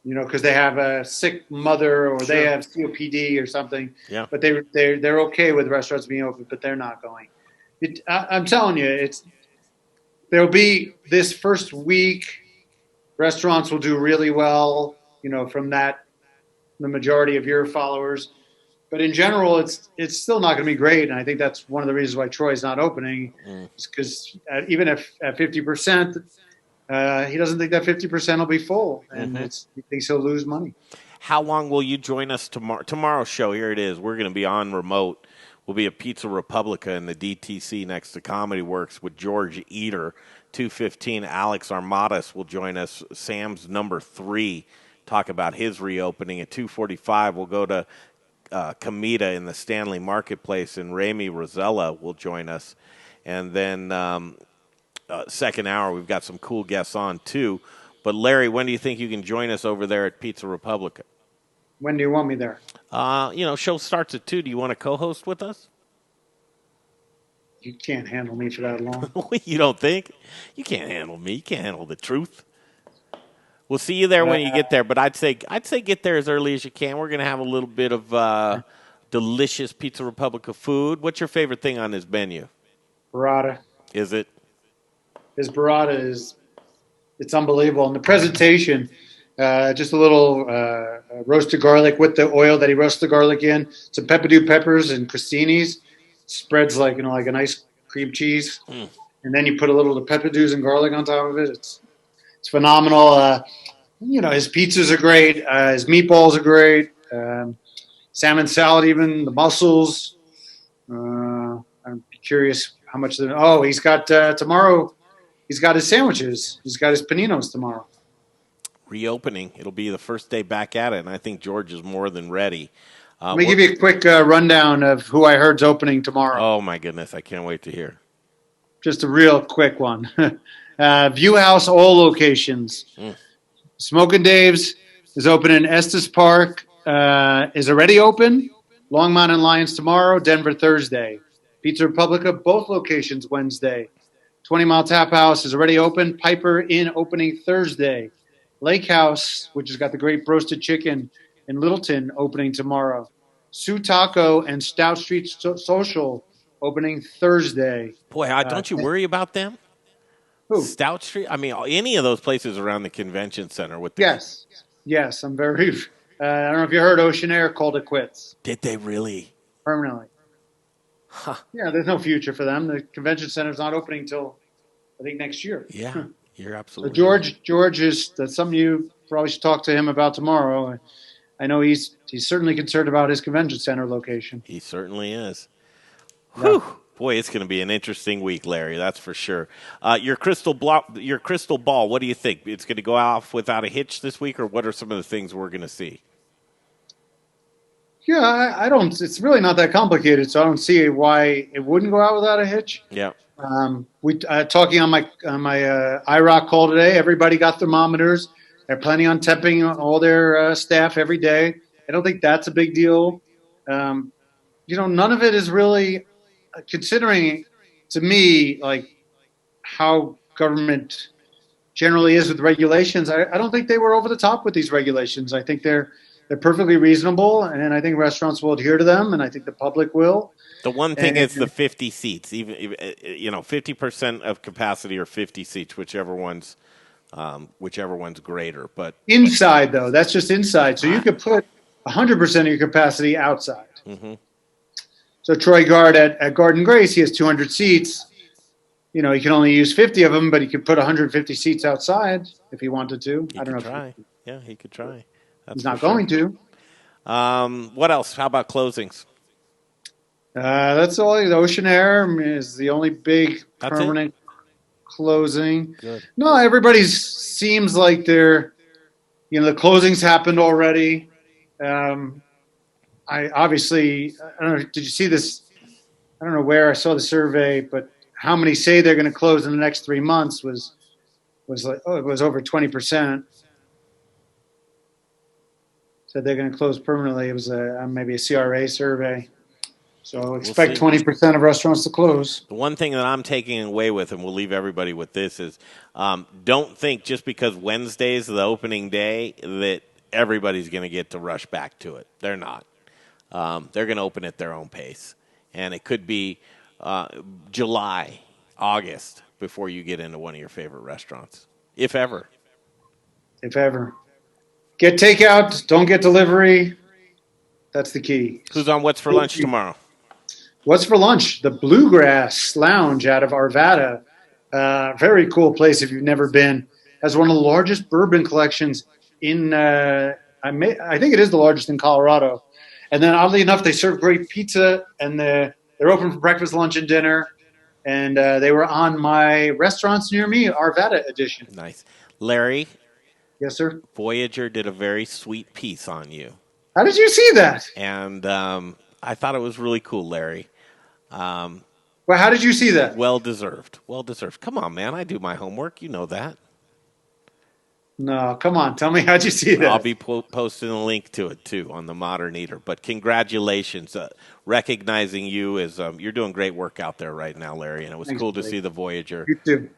Because they have a sick mother or they have COPD or something. Yeah. But they're okay with restaurants being open, but they're not going. I'm telling you, there'll be this first week. Restaurants will do really well. From the majority of your followers. But in general, it's still not going to be great. And I think that's one of the reasons why Troy's not opening, is because even at 50%. He doesn't think that 50% will be full, and he thinks he'll lose money. How long will you join us tomorrow? Tomorrow's show, here it is. We're going to be on remote. We'll be at Pizza Republica in the DTC next to Comedy Works with George Eater. 2:15, Alex Armadas will join us. Sam's number 3, talk about his reopening. At 2:45, we'll go to Comida in the Stanley Marketplace, and Rami Rosella will join us. And then second hour, we've got some cool guests on, too. But, Larry, when do you think you can join us over there at Pizza Republica? When do you want me there? Show starts at 2. Do you want to co-host with us? You can't handle me for that long. You don't think? You can't handle me. You can't handle the truth. We'll see you there when you get there, but I'd say get there as early as you can. We're going to have a little bit of delicious Pizza Republica food. What's your favorite thing on this menu? Burrata. Is it? His burrata it's unbelievable. And the presentation, just a little roasted garlic with the oil that he roasts the garlic in, some pepperdew peppers and crostinis, spreads like a nice cream cheese, and then you put a little of the pepperdews and garlic on top of it. It's phenomenal. His pizzas are great. His meatballs are great. Salmon salad, even the mussels. I'm curious how much. He's got tomorrow. He's got his sandwiches. He's got his paninos tomorrow. Reopening. It'll be the first day back at it, and I think George is more than ready. Let me give you a quick rundown of who I heard's opening tomorrow. Oh, my goodness. I can't wait to hear. Just a real quick one. View House, all locations. Smokin' Dave's is open in Estes Park. Is already open. Longmont and Lions tomorrow. Denver Thursday. Pizza Republica, both locations Wednesday. 20 Mile Tap House is already open. Piper Inn opening Thursday. Lake House, which has got the great roasted chicken in Littleton, opening tomorrow. Sioux Taco and Stout Street Social opening Thursday. Boy, don't you worry about them? Who? Stout Street? I mean, any of those places around the convention center. Yes, I'm very. I don't know if you heard Ocean Air called it quits. Did they really? Permanently. Huh. Yeah, there's no future for them. The convention center's not opening until, I think, next year. Yeah, you're absolutely so George is, that's something you probably should talk to him about tomorrow. I know he's certainly concerned about his convention center location. He certainly is. Yeah. Whew. Boy, it's going to be an interesting week, Larry. That's for sure. Your crystal ball. What do you think? It's going to go off without a hitch this week, or what are some of the things we're going to see? Yeah, I don't. It's really not that complicated, so I don't see why it wouldn't go out without a hitch. Yeah. We talking on my IROC call today. Everybody got thermometers. They're planning on temping all their staff every day. I don't think that's a big deal. None of it is really, considering to me, like how government generally is with regulations. I don't think they were over the top with these regulations. I think they're perfectly reasonable, and I think restaurants will adhere to them, and I think the public will. The one thing is the 50 seats, even 50% of capacity or 50 seats, whichever one's greater. But inside, though, that's just inside. So you could put 100% of your capacity outside. Mm-hmm. So Troy Gard at Garden Grace, he has 200 seats. He can only use 50 of them, but he could put 150 seats outside if he wanted to. I don't know. Try. Yeah, he could try. He's not going to. What else? How about closings? That's all. The Ocean Air is the only big permanent closing. Good. No, everybody seems like the closings happened already. I don't know. Did you see this? I don't know where I saw the survey, but how many say they're going to close in the next 3 months was like, it was over 20%. Said they're going to close permanently. It was maybe a CRA survey. So expect 20% of restaurants to close. The one thing that I'm taking away with, and we'll leave everybody with this, is don't think just because Wednesday is the opening day that everybody's going to get to rush back to it. They're not. They're going to open at their own pace. And it could be July, August before you get into one of your favorite restaurants, if ever. If ever. Get takeout, don't get delivery. That's the key. Who's on What's for Lunch tomorrow? What's for Lunch? The Bluegrass Lounge out of Arvada. Very cool place if you've never been. Has one of the largest bourbon collections in, I think it is the largest in Colorado. And then oddly enough, they serve great pizza, and they're open for breakfast, lunch, and dinner. And they were on my Restaurants Near Me, Arvada edition. Nice. Larry, Yes, sir. Voyager did a very sweet piece on you. How did you see that? And I thought it was really cool, Larry. Well, how did you see that? Well deserved. Well deserved. Come on, man. I do my homework. You know that. No, come on. Tell me, how'd you see that? I'll be posting a link to it, too, on the Modern Eater. But congratulations. Recognizing you as you're doing great work out there right now, Larry. And it was cool to see the Voyager. You too.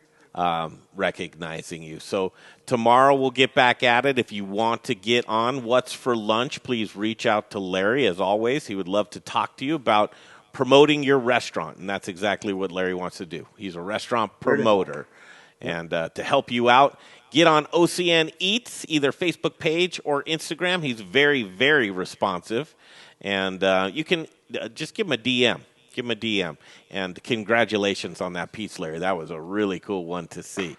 Recognizing you. So tomorrow we'll get back at it. If you want to get on What's for Lunch, please reach out to Larry. As always, he would love to talk to you about promoting your restaurant, and that's exactly what Larry wants to do. He's a restaurant promoter, and to help you out, get on OCN Eats, either Facebook page or Instagram. He's very, very responsive, and you can just give him a DM. Give him a DM. And congratulations on that piece, Larry. That was a really cool one to see.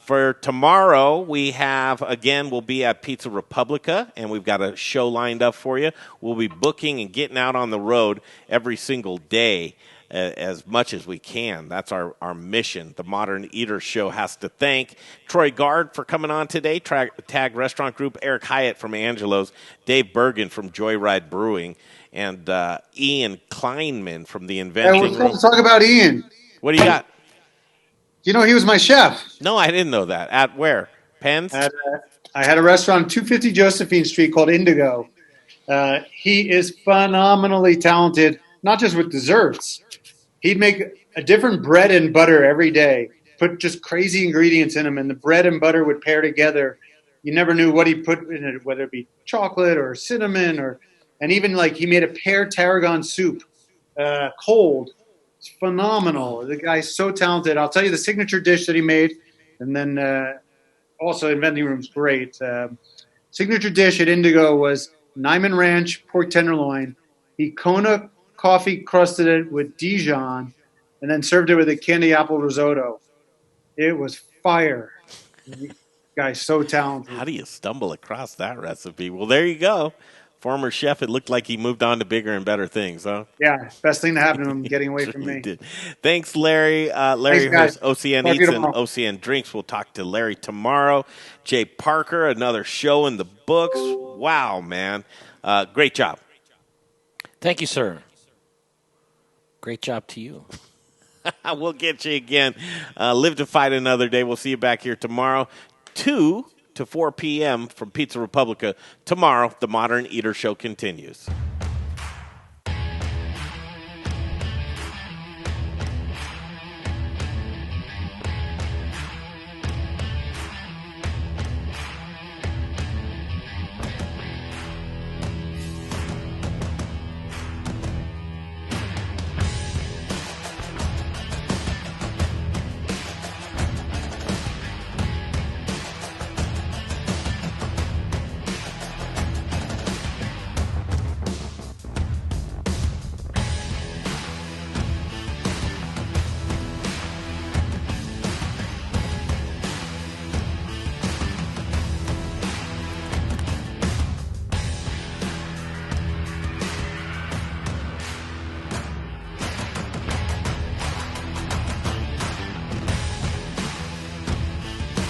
For tomorrow, we have, again, we'll be at Pizza Republica, and we've got a show lined up for you. We'll be booking and getting out on the road every single day as much as we can. That's our mission. The Modern Eater Show has to thank Troy Gard for coming on today, Tag Restaurant Group, Eric Hyatt from Angelo's, Dave Bergen from Joyride Brewing, and Ian Kleinman from the Inventing Room. Let's talk about Ian. What do you got? You know, he was my chef. No, I didn't know that. At where? Penn's? I had a restaurant, 250 Josephine Street, called Indigo. He is phenomenally talented, not just with desserts. He'd make a different bread and butter every day, put just crazy ingredients in them, and the bread and butter would pair together. You never knew what he put in it, whether it be chocolate or cinnamon, and even like he made a pear tarragon soup, cold. It's phenomenal. The guy's so talented. I'll tell you the signature dish that he made, and then also Inventing Room's great. Signature dish at Indigo was Nyman Ranch pork tenderloin. He Kona coffee crusted it with Dijon, and then served it with a candy apple risotto. It was fire. The guy's so talented. How do you stumble across that recipe? Well, there you go. Former chef, it looked like he moved on to bigger and better things, huh? Yeah, best thing to happen to him, getting away from me. Did. Thanks, Larry. Larry Thanks, hosts OCN Talk to Eats you and tomorrow. OCN Drinks. We'll talk to Larry tomorrow. Jay Parker, another show in the books. Wow, man. Great job. Thank you, sir. Great job to you. We'll get you again. Live to fight another day. We'll see you back here tomorrow, 2 to 4 p.m. from Pizza Republica. Tomorrow, the Modern Eater Show continues.